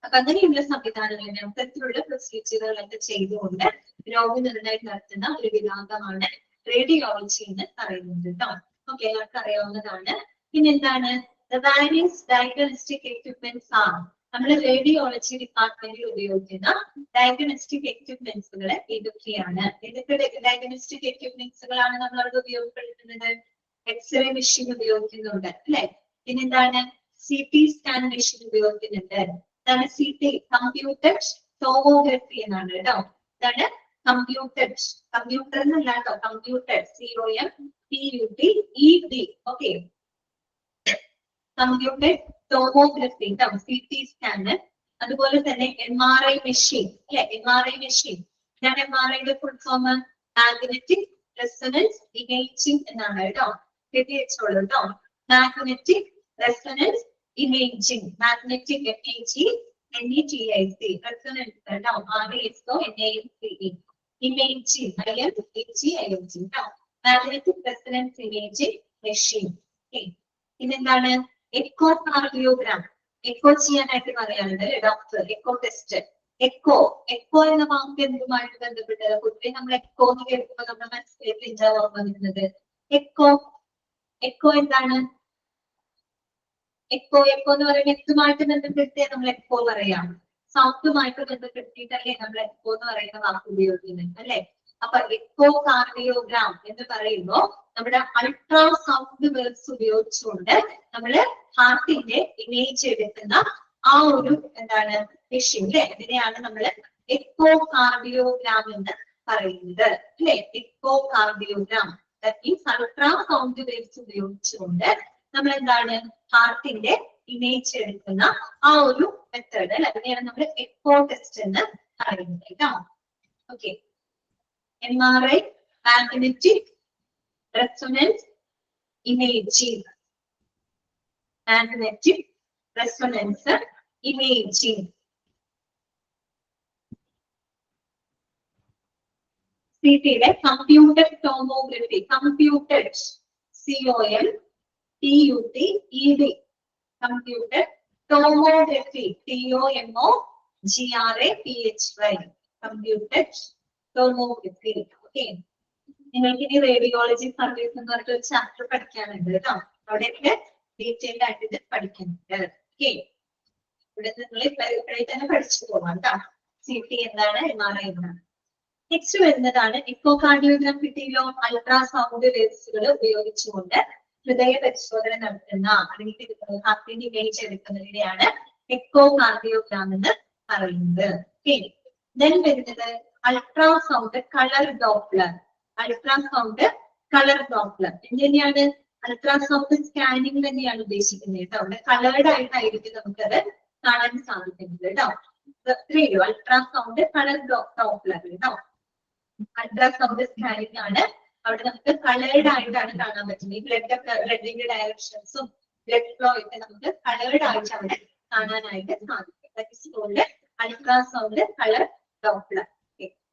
A: അപ്പൊ അങ്ങനെയുള്ള സംവിധാനങ്ങൾ, അത്തരത്തിലുള്ള പ്രൊസീജിയറുകളൊക്കെ ചെയ്തുകൊണ്ട് രോഗനിർണയം നടത്തുന്ന ഒരു വിഭാഗമാണ് റേഡിയോളജി എന്ന് പറയുന്നത് കേട്ടോ. ഓക്കെ, എല്ലാവർക്കും അറിയാവുന്നതാണ്. പിന്നെന്താണ്? The various diagnostic equipments are. നമ്മൾ റേഡിയോളജി ഡിപ്പാർട്ട്മെന്റിൽ ഉപയോഗിക്കുന്ന ഡയഗ്നോസ്റ്റിക് എക്യുപ്മെന്റ്സുകൾ ഏതൊക്കെയാണ്? ഏതൊക്കെ ഡയഗ്നോസ്റ്റിക് എക്യുപ്മെന്റ്സുകളാണ് നമ്മൾ അവിടെ ഉപയോഗപ്പെടുത്തുന്നത്? എക്സ്റേ മെഷീൻ ഉപയോഗിക്കുന്നുണ്ട് അല്ലെ. പിന്നെന്താണ്? CT സ്കാൻ മെഷീൻ ഉപയോഗിക്കുന്നുണ്ട്. ഇതാണ് CT, കമ്പ്യൂട്ടഡ് ടോമോഗ്രഫി എന്നാണ് കേട്ടോ. ഇതാണ് കമ്പ്യൂട്ടർ എന്നല്ല കേട്ടോ, computed COMPUTED. Okay, computed tomography CT scan, അതുപോലെ തന്നെ MRI മെഷീൻ അല്ലെ, MRI മെഷീൻ. ഞാൻ MRIയുടെ full form magnetic resonance imaging എന്നാണ് കേട്ടോ. എഴുതി വെച്ചോളൂ കേട്ടോ. Magnetic resonance imaging, magnetic MEG NETIC resonance കേട്ടോ, RESO NACE ഇമേജിംഗ് IMEG കേട്ടോ, മാഗ്നറ്റിക് റെസൊണൻസ് ഇമേജിംഗ് മെഷീൻ. പിന്നെന്താണ് എക്കോ കാർഡിയോഗ്രാം, എക്കോ ചെയ്യാനായിട്ട് പറയാനുണ്ട് ഡോക്ടർ. എക്കോ ടെസ്റ്റ്, എക്കോ എന്ന വാക്ക് എന്തുമായിട്ട് ബന്ധപ്പെട്ടത്? പൊതുവെ നമ്മൾ എക്കോ എന്ന് കേൾക്കുമ്പോൾ നമ്മുടെ മനസ്സിലേക്ക് എന്താ വന്നിരുന്നത്? എക്കോ എന്താണ്? എക്കോ എന്ന് പറയുമ്പോൾ എന്തുമായിട്ട് ബന്ധപ്പെടുത്തിയാൽ നമ്മൾ എക്കോ പറയാം? സൗണ്ടുമായിട്ട് ബന്ധപ്പെടുത്തിയിട്ടല്ലേ നമ്മൾ എക്കോ എന്ന് പറയുന്ന വാക്ക് ഉപയോഗിക്കുന്നത് അല്ലെ? അപ്പൊ എക്കോ കാർഡിയോഗ്രാം എന്ന് പറയുമ്പോ നമ്മുടെ അൾട്രാസൗണ്ട് വേവ്സ് ഉപയോഗിച്ചുകൊണ്ട് നമ്മള് ഹാർട്ടിന്റെ ഇമേജ് എടുക്കുന്ന ആ ഒരു എന്താണ് മെഷീൻ അല്ലെ, ഇതിനെയാണ് നമ്മൾ എക്കോ കാർഡിയോഗ്രാം എന്ന് പറയുന്നത് അല്ലെ. എക്കോ കാർഡിയോഗ്രാം അൾട്രാസൗണ്ട് വേവ്സ് ഉപയോഗിച്ചുകൊണ്ട് നമ്മൾ എന്താണ് ഹാർട്ടിന്റെ ഇമേജ് എടുക്കുന്ന ആ ഒരു മെത്തേഡ് അല്ലെ, അതിനെയാണ് നമ്മൾ എക്കോ ടെസ്റ്റ് എന്ന് പറയുന്നത് കേട്ടോ. Okay, MRI magnetic resonance imaging, magnetic resonance imaging. CTയുടെ computer tomography, computer COMPUTED computer tomography TOMOGRAPHY computer tomography. Okay, നിങ്ങൾക്ക് ഇനി റേഡിയോളജി സർവീസ് എന്ന് പറഞ്ഞിട്ട് ഒരു ചാപ്റ്റർ പഠിക്കാനുണ്ട് കേട്ടോ. അവിടെയൊക്കെ ഡീറ്റെയിൽഡ് ആയിട്ട് ഇത് പഠിക്കുന്നുണ്ട്. ഓക്കെ, ഇവിടെ നിങ്ങൾ ഇപ്പോഴേ തന്നെ പഠിച്ചു പോകാം കേട്ടോ. CT എന്താണ്, MRI എന്താണ്. നെക്സ്റ്റ് വരുന്നതാണ് എക്കോ കാർഡിയോഗ്രാം. കിട്ടിയല്ലോ, അൾട്രാസൗണ്ട് വേവ്സുകൾ ഉപയോഗിച്ചുകൊണ്ട് ഹൃദയ പരിശോധന നടത്തുന്ന അല്ലെങ്കിൽ ഹാർട്ടിന്റെ ഇമേജ് എടുക്കുന്നതിനെയാണ് എക്കോ കാർഡിയോഗ്രാം എന്ന് പറയുന്നത്. ഓക്കെ, ദെൻ വരുന്നത് ultrasound colour Doppler. Ultrasound colour Doppler എന്തുതന്നെയാണ്? അൾട്രാസൗണ്ട് സ്കാനിങ് തന്നെയാണ് ഉദ്ദേശിക്കുന്നത് കേട്ടോ. അവിടെ കളേർഡ് ആയിട്ടായിരിക്കും നമുക്കത് കാണാൻ സാധിക്കുന്നത് കേട്ടോ. അൾട്രാസൗണ്ട് കളർ ഡോപ്ലർ കേട്ടോ. അൾട്രാസൗണ്ട് സ്കാനിങ് ആണ്, അവിടെ നമുക്ക് കളേർഡ് ആയിട്ടാണ് കാണാൻ പറ്റുന്നത്. ഈ ബ്ലഡിന്റെ ഡയറക്ഷൻസും ബ്ലഡ് ഫ്ലോ ഒക്കെ നമുക്ക് കളേർഡ് ആയിട്ട് അവിടെ കാണാനായിട്ട് സാധിക്കും. Ultrasound colour Doppler.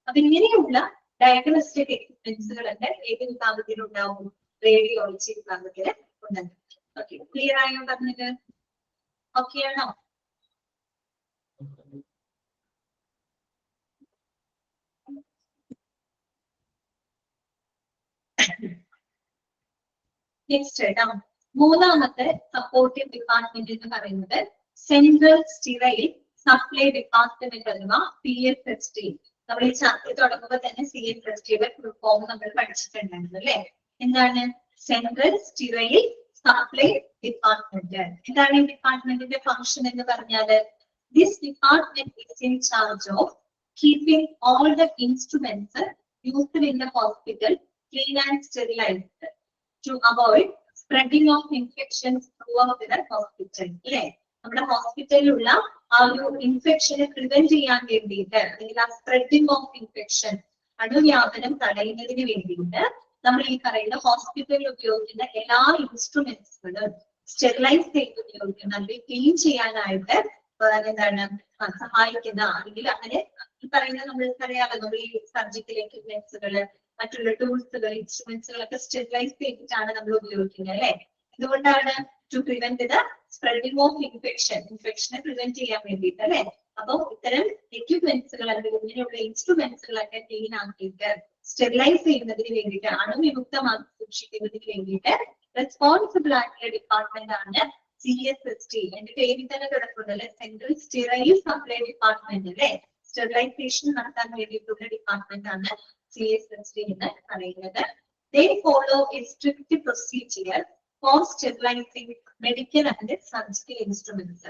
A: അപ്പൊ ഇങ്ങനെയുള്ള ഡയഗ്നോസ്റ്റിക് എക്യുപ്മെന്റ്സുകളൊക്കെ ഏത് വിഭാഗത്തിൽ ഉണ്ടാവും? റേഡിയോളജി വിഭാഗത്തില് ഉണ്ടാകും. ഓക്കെ, ക്ലിയർ ആയോ പറഞ്ഞത്? ഓക്കെ ആണോ? നെക്സ്റ്റ് കേട്ടോ, മൂന്നാമത്തെ സപ്പോർട്ടീവ് ഡിപ്പാർട്ട്മെന്റ് എന്ന് പറയുന്നത് സെൻട്രൽ സ്റ്റീറൈൽ സപ്ലൈ ഡിപ്പാർട്ട്മെന്റ് അഥവാ CSSD. നമ്മൾ ഈ ചാപ്റ്റർ തുടങ്ങുമ്പോൾ തന്നെ CSSDയുടെ ഫുൾ ഫോം നമ്മൾ പഠിച്ചിട്ടുണ്ടായിരുന്നു അല്ലെ. എന്താണ് സെൻട്രൽ സ്റ്റീറൈൽ സപ്ലൈ ഡിപ്പാർട്ട്മെന്റ്? എന്താണ് ഈ ഡിപ്പാർട്ട്മെന്റിന്റെ ഫംഗ്ഷൻ എന്ന് പറഞ്ഞാല്? This department is in charge of keeping all the instruments used in the hospital clean and sterilised to avoid spreading of infections throughout the hospital. അല്ലെ, നമ്മുടെ ഹോസ്പിറ്റലിലുള്ള ആ ഒരു ഇൻഫെക്ഷനെ പ്രിവെന്റ് ചെയ്യാൻ വേണ്ടിയിട്ട് അല്ലെങ്കിൽ ആ സ്പ്രെഡിങ് ഓഫ് ഇൻഫെക്ഷൻ, അണുവ്യാപനം തടയുന്നതിന് വേണ്ടിയിട്ട് നമ്മൾ ഈ പറയുന്ന ഹോസ്പിറ്റലിൽ ഉപയോഗിക്കുന്ന എല്ലാ ഇൻസ്ട്രുമെന്റ്സുകളും സ്റ്റെറിലൈസ് ചെയ്ത് ഉപയോഗിക്കുന്ന അല്ലെങ്കിൽ ക്ലീൻ ചെയ്യാനായിട്ട് എന്താണ് സഹായിക്കുന്ന, അല്ലെങ്കിൽ അങ്ങനെ ഈ പറയുന്ന നമ്മൾക്കറിയാമല്ലോ, നമ്മൾ ഈ സർജിക്കൽ എക്യുപ്മെന്റ്സുകള് മറ്റുള്ള ടൂൾസുകൾ ഇൻസ്ട്രുമെന്റ്സുകളൊക്കെ സ്റ്റെറിലൈസ് ചെയ്തിട്ടാണ് നമ്മൾ ഉപയോഗിക്കുന്നത് അല്ലെ. എന്തുകൊണ്ടാണ്? To prevent the spreading of ഇൻഫെക്ഷനെ പ്രിവെന്റ് ചെയ്യാൻ വേണ്ടിയിട്ട് അല്ലെ. അപ്പൊ ഇത്തരം എക്യുപ്മെന്റ്സുകൾ അല്ലെങ്കിൽ ഇങ്ങനെയുള്ള ഇൻസ്ട്രുമെന്റ്സുകളൊക്കെ ക്ലീൻ ആക്കിയിട്ട് സ്റ്റെറിലൈസ് ചെയ്യുന്നതിന് വേണ്ടിയിട്ട്, അണുവിമുക്തമാക്കി സൂക്ഷിക്കുന്നതിന് വേണ്ടിയിട്ട് റെസ്പോൺസിബിൾ ആയിട്ടുള്ള ഡിപ്പാർട്ട്മെന്റ് ആണ് CSSD. എന്റെ പേരിൽ തന്നെ കിടക്കുന്നത് അല്ലെ, സെൻട്രൽ സ്റ്റീറൈൽ സപ്ലൈ ഡിപ്പാർട്ട്മെന്റ് അല്ലെ. സ്റ്റെറിലൈസേഷൻ നടത്താൻ വേണ്ടിയിട്ടുള്ള ഡിപ്പാർട്ട്മെന്റ് ആണ് CSSD എന്ന് പറയുന്നത്. They follow a strict procedure for sterilizing medical and surgical instruments.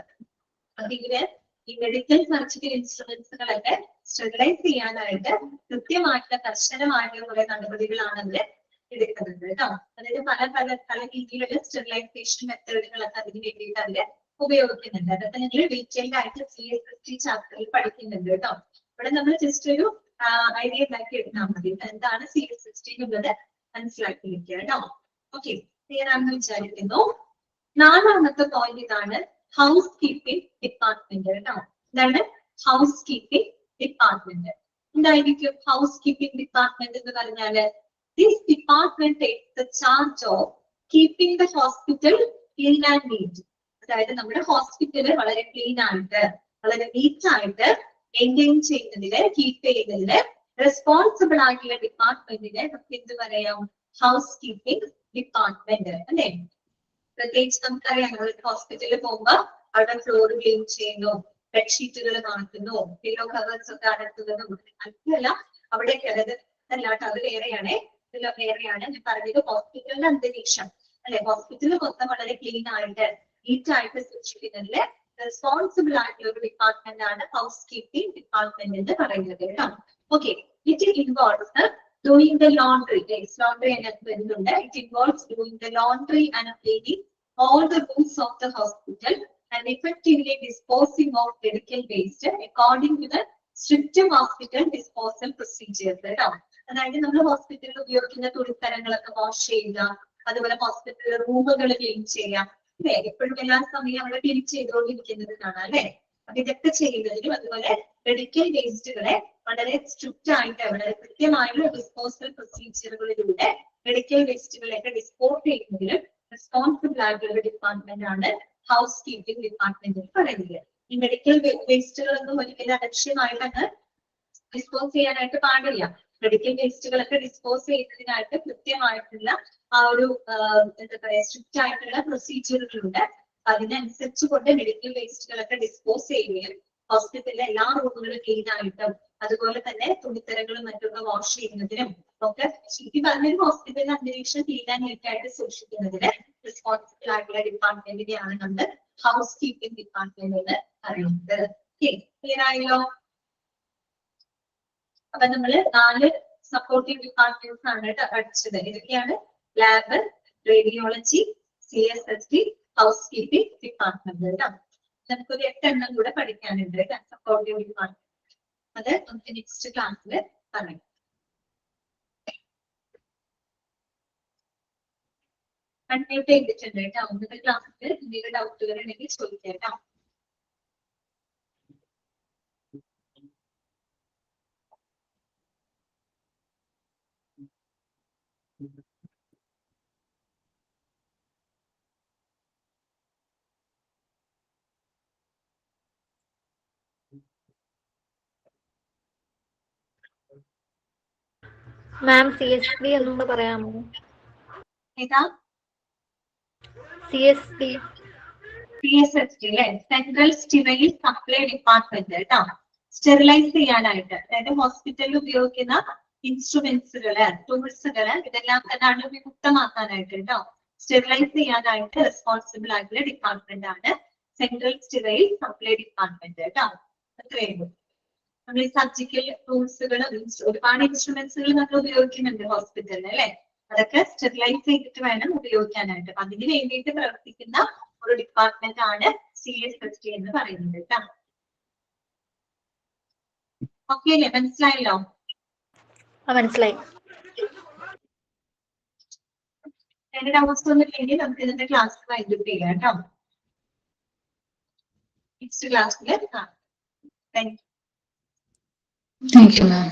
A: അതില് ഈ മെഡിക്കൽ സർജിക്കൽ ഇൻസ്ട്രുമെന്റ്സുകളൊക്കെ സ്റ്റെറിലൈസ് ചെയ്യാനായിട്ട് കൃത്യമായിട്ടുള്ള കർശനമായിട്ടുള്ള കുറെ നടപടികളാണ് അതിൽ എടുക്കുന്നത് കേട്ടോ. അതായത് പല രീതിയിലുള്ള സ്റ്റെറിലൈസേഷൻ മെത്തേഡുകളൊക്കെ അതിന് വേണ്ടിയിട്ട് അതില് ഉപയോഗിക്കുന്നുണ്ട്. അതൊക്കെ നിങ്ങൾ ഡീറ്റെയിൽഡ് ആയിട്ട് CSST ചാപ്റ്ററിൽ പഠിക്കുന്നുണ്ട് കേട്ടോ. ഇവിടെ നമ്മൾ ജസ്റ്റ് ഒരു ഐഡിയ ഉണ്ടാക്കി എടുത്താൽ മതി. എന്താണ് CSST എന്നുള്ളത് മനസ്സിലാക്കി വെക്കുക കേട്ടോ. ഓക്കെ, ക്ലിയർ ആണെന്ന് വിചാരിക്കുന്നു. നാലാമത്തെ പോയിന്റ് ഇതാണ്, ഹൗസ് കീപ്പിംഗ് ഡിപ്പാർട്ട്മെന്റ് കേട്ടോ. എന്താണ് ഹൗസ് കീപ്പിംഗ് ഡിപ്പാർട്ട്മെന്റ്? എന്തായിരിക്കും ഹൗസ് കീപ്പിംഗ് ഡിപ്പാർട്ട്മെന്റ് എന്ന് പറഞ്ഞാല്? This department takes the charge of keeping the hospital clean and NEET. അതായത് നമ്മുടെ ഹോസ്പിറ്റല് വളരെ ക്ലീൻ ആയിട്ട് വളരെ നീറ്റ് ആയിട്ട് മെയിൻറ്റെയിൻ ചെയ്യുന്നതില് കീപ്പ് ചെയ്യുന്നതില് റെസ്പോൺസിബിൾ ആയിട്ടുള്ള ഡിപ്പാർട്ട്മെന്റിനെ നമുക്ക് എന്ത് പറയാം? ഹൗസ് കീപ്പിംഗ് ഡിപ്പാർട്ട്മെന്റ് അല്ലേ? പ്രത്യേകിച്ച് നമുക്കറിയാം, ഹോസ്പിറ്റലിൽ പോകുമ്പോ അവിടെ ഫ്ലോർ ക്ലീൻ ചെയ്യുന്നു, ബെഡ്ഷീറ്റുകൾ മാറ്റുന്നു, പില്ലോ കവേഴ്സ് ഒക്കെ അടക്കുന്നതും അങ്ങനെയല്ല. അവിടേക്ക് അല്ലാട്ടോ, അത് വേറെയാണ്. വേറെയാണ് ഞാൻ പറഞ്ഞത് ഹോസ്പിറ്റലിന്റെ അന്തരീക്ഷം അല്ലെ? ഹോസ്പിറ്റൽ മൊത്തം വളരെ ക്ലീൻ ആയിട്ട് നീറ്റ് ആയിട്ട് സൂക്ഷിക്കുന്നതില് റെസ്പോൺസിബിൾ ആയിട്ടുള്ള ഒരു ഡിപ്പാർട്ട്മെന്റ് ആണ് ഹൗസ് കീപ്പിംഗ് ഡിപ്പാർട്ട്മെന്റ് എന്ന് പറയുന്നത് കേട്ടോ. Okay, it involves doing the laundry. Yes, laundry and വരുന്നുണ്ട്. It involves doing the laundry and cleaning all the rooms of the hospital and effectively disposing of medical waste according to the strict hospital disposal procedures. അതായത് നമ്മൾ ഹോസ്പിറ്റലിൽ ഉപയോഗിക്കുന്ന തുണിത്തരങ്ങളൊക്കെ wash ചെയ്യുക, അതുപോലെ hospital റൂമുകൾ clean ചെയ്യുക അല്ലെ? എപ്പോഴും എല്ലാ സമയം അവിടെ ക്ലീൻ ചെയ്തുകൊണ്ടിരിക്കുന്നതിനാണ് അല്ലെ? അപ്പൊ ഇതൊക്കെ ചെയ്യുന്നതിനും അതുപോലെ മെഡിക്കൽ വേസ്റ്റുകളെ വളരെ സ്ട്രിക്റ്റ് ആയിട്ട് വളരെ കൃത്യമായുള്ള ഡിസ്പോസൽ പ്രൊസീജിയറുകളിലൂടെ മെഡിക്കൽ വേസ്റ്റുകളെയൊക്കെ ഡിസ്പോസ് ചെയ്യുന്നതിലും റെസ്പോൺസിബിൾ ആയിട്ടുള്ള ഡിപ്പാർട്ട്മെന്റ് ആണ് ഹൗസ് കീപ്പിംഗ് ഡിപ്പാർട്ട്മെന്റ് എന്ന് പറയുന്നത്. ഈ മെഡിക്കൽ വേസ്റ്റുകളൊന്നും ഒരിക്കലും അലക്ഷ്യമായിട്ടങ്ങ് ഡിസ്പോസ് ചെയ്യാനായിട്ട് പാടില്ല. മെഡിക്കൽ വേസ്റ്റുകളൊക്കെ ഡിസ്പോസ് ചെയ്യുന്നതിനായിട്ട് കൃത്യമായിട്ടുള്ള ആ ഒരു എന്താ പറയാ സ്ട്രിക്റ്റ് ആയിട്ടുള്ള പ്രൊസീജിയറുകളുണ്ട്. അതിനനുസരിച്ച് കൊണ്ട് മെഡിക്കൽ വേസ്റ്റുകളൊക്കെ ഡിസ്പോസ് ചെയ്യുകയും ഹോസ്പിറ്റലിലെ എല്ലാ റൂമുകളും ക്ലീൻ ആയിട്ടും അതുപോലെ തന്നെ തുണിത്തരങ്ങളും മറ്റൊക്കെ വാഷ് ചെയ്യുന്നതിനും ഒക്കെ ശരിക്കും പറഞ്ഞൊരു ഹോസ്പിറ്റലിന്റെ അന്തരീക്ഷം ക്ലീൻ ആൻഡ് നീറ്റ് ആയിട്ട് സൂക്ഷിക്കുന്നതിന് റെസ്പോൺസിബിൾ ആയിട്ടുള്ള ഡിപ്പാർട്ട്മെന്റിനെയാണ് നമ്മൾ ഹൗസ് കീപ്പിംഗ് ഡിപ്പാർട്ട്മെന്റ് എന്ന് പറയുന്നത്. ക്ലിയർ ആയല്ലോ? അപ്പൊ നമ്മള് 4 സപ്പോർട്ടിംഗ് ഡിപ്പാർട്ട്മെന്റ്സ് ആണ് കേട്ടോ പഠിച്ചത്. ഇതൊക്കെയാണ് lab, radiology, CSST, house keeping department കേട്ടോ. നമുക്കൊരു 8 എണ്ണം കൂടെ പഠിക്കാനുണ്ട് സപ്പോർട്ടിംഗ് ഡിപ്പാർട്ട്മെന്റ്. അത് നമുക്ക് നെക്സ്റ്റ് ക്ലാസ്സിൽ പറയാം. അൺമ്യൂട്ട് ചെയ്തിട്ടുണ്ട് കേട്ടോ. ഒന്നത്തെ ക്ലാസ്സിൽ എന്തെങ്കിലും ഡൗട്ടുകൾ ഉണ്ടെങ്കിൽ ചോദിക്കാം കേട്ടോ.
B: മാം CSD ഒന്നുകൂടെ പറയാമോ?
A: ഏതാ?
B: CSD
A: അല്ലെ? സെൻട്രൽ സ്റ്റെറൈൽ സപ്ലൈ ഡിപ്പാർട്ട്മെന്റ് കേട്ടോ. സ്റ്റെറിലൈസ് ചെയ്യാനായിട്ട്, അതായത് ഹോസ്പിറ്റലിൽ ഉപയോഗിക്കുന്ന ഇൻസ്ട്രുമെന്റ്സുകള്, ടൂൾസുകള് ഇതെല്ലാം തന്നെ അണുവിമുക്തമാക്കാനായിട്ട് കേട്ടോ, സ്റ്റെറിലൈസ് ചെയ്യാനായിട്ട് റെസ്പോൺസിബിൾ ആയിട്ടുള്ള ഡിപ്പാർട്ട്മെന്റ് ആണ് സെൻട്രൽ സ്റ്റെറൈൽ സപ്ലൈ ഡിപ്പാർട്ട്മെന്റ് കേട്ടോ. അത്രയുള്ളൂ. നമ്മൾ ഈ സർജിക്കൽ ടൂൾസുകൾ ഒരുപാട് ഇൻസ്ട്രുമെന്റ്സുകൾ നമ്മൾ ഉപയോഗിക്കുന്നുണ്ട് ഹോസ്പിറ്റലിൽ അല്ലെ? അതൊക്കെ സ്റ്റെറിലൈസ് ചെയ്തിട്ട് വേണം ഉപയോഗിക്കാനായിട്ട്. അതിന് വേണ്ടിയിട്ട് പ്രവർത്തിക്കുന്ന ഒരു ഡിപ്പാർട്ട്മെന്റ് ആണ് CSST എന്ന് പറയുന്നത് കേട്ടോ. ഓക്കെ അല്ലേ? മനസ്സിലായല്ലോ?
B: മനസ്സിലായി.
A: എന്റെ ഡൗട്ട്സ് ഒന്നും ഇല്ലെങ്കിൽ നമുക്ക് ഇതിന്റെ ക്ലാസ് വൈൻഡപ്പ് ചെയ്യാം കേട്ടോ. നെക്സ്റ്റ് ക്ലാസ്സിൽ thank you.
C: Thank you, ma'am.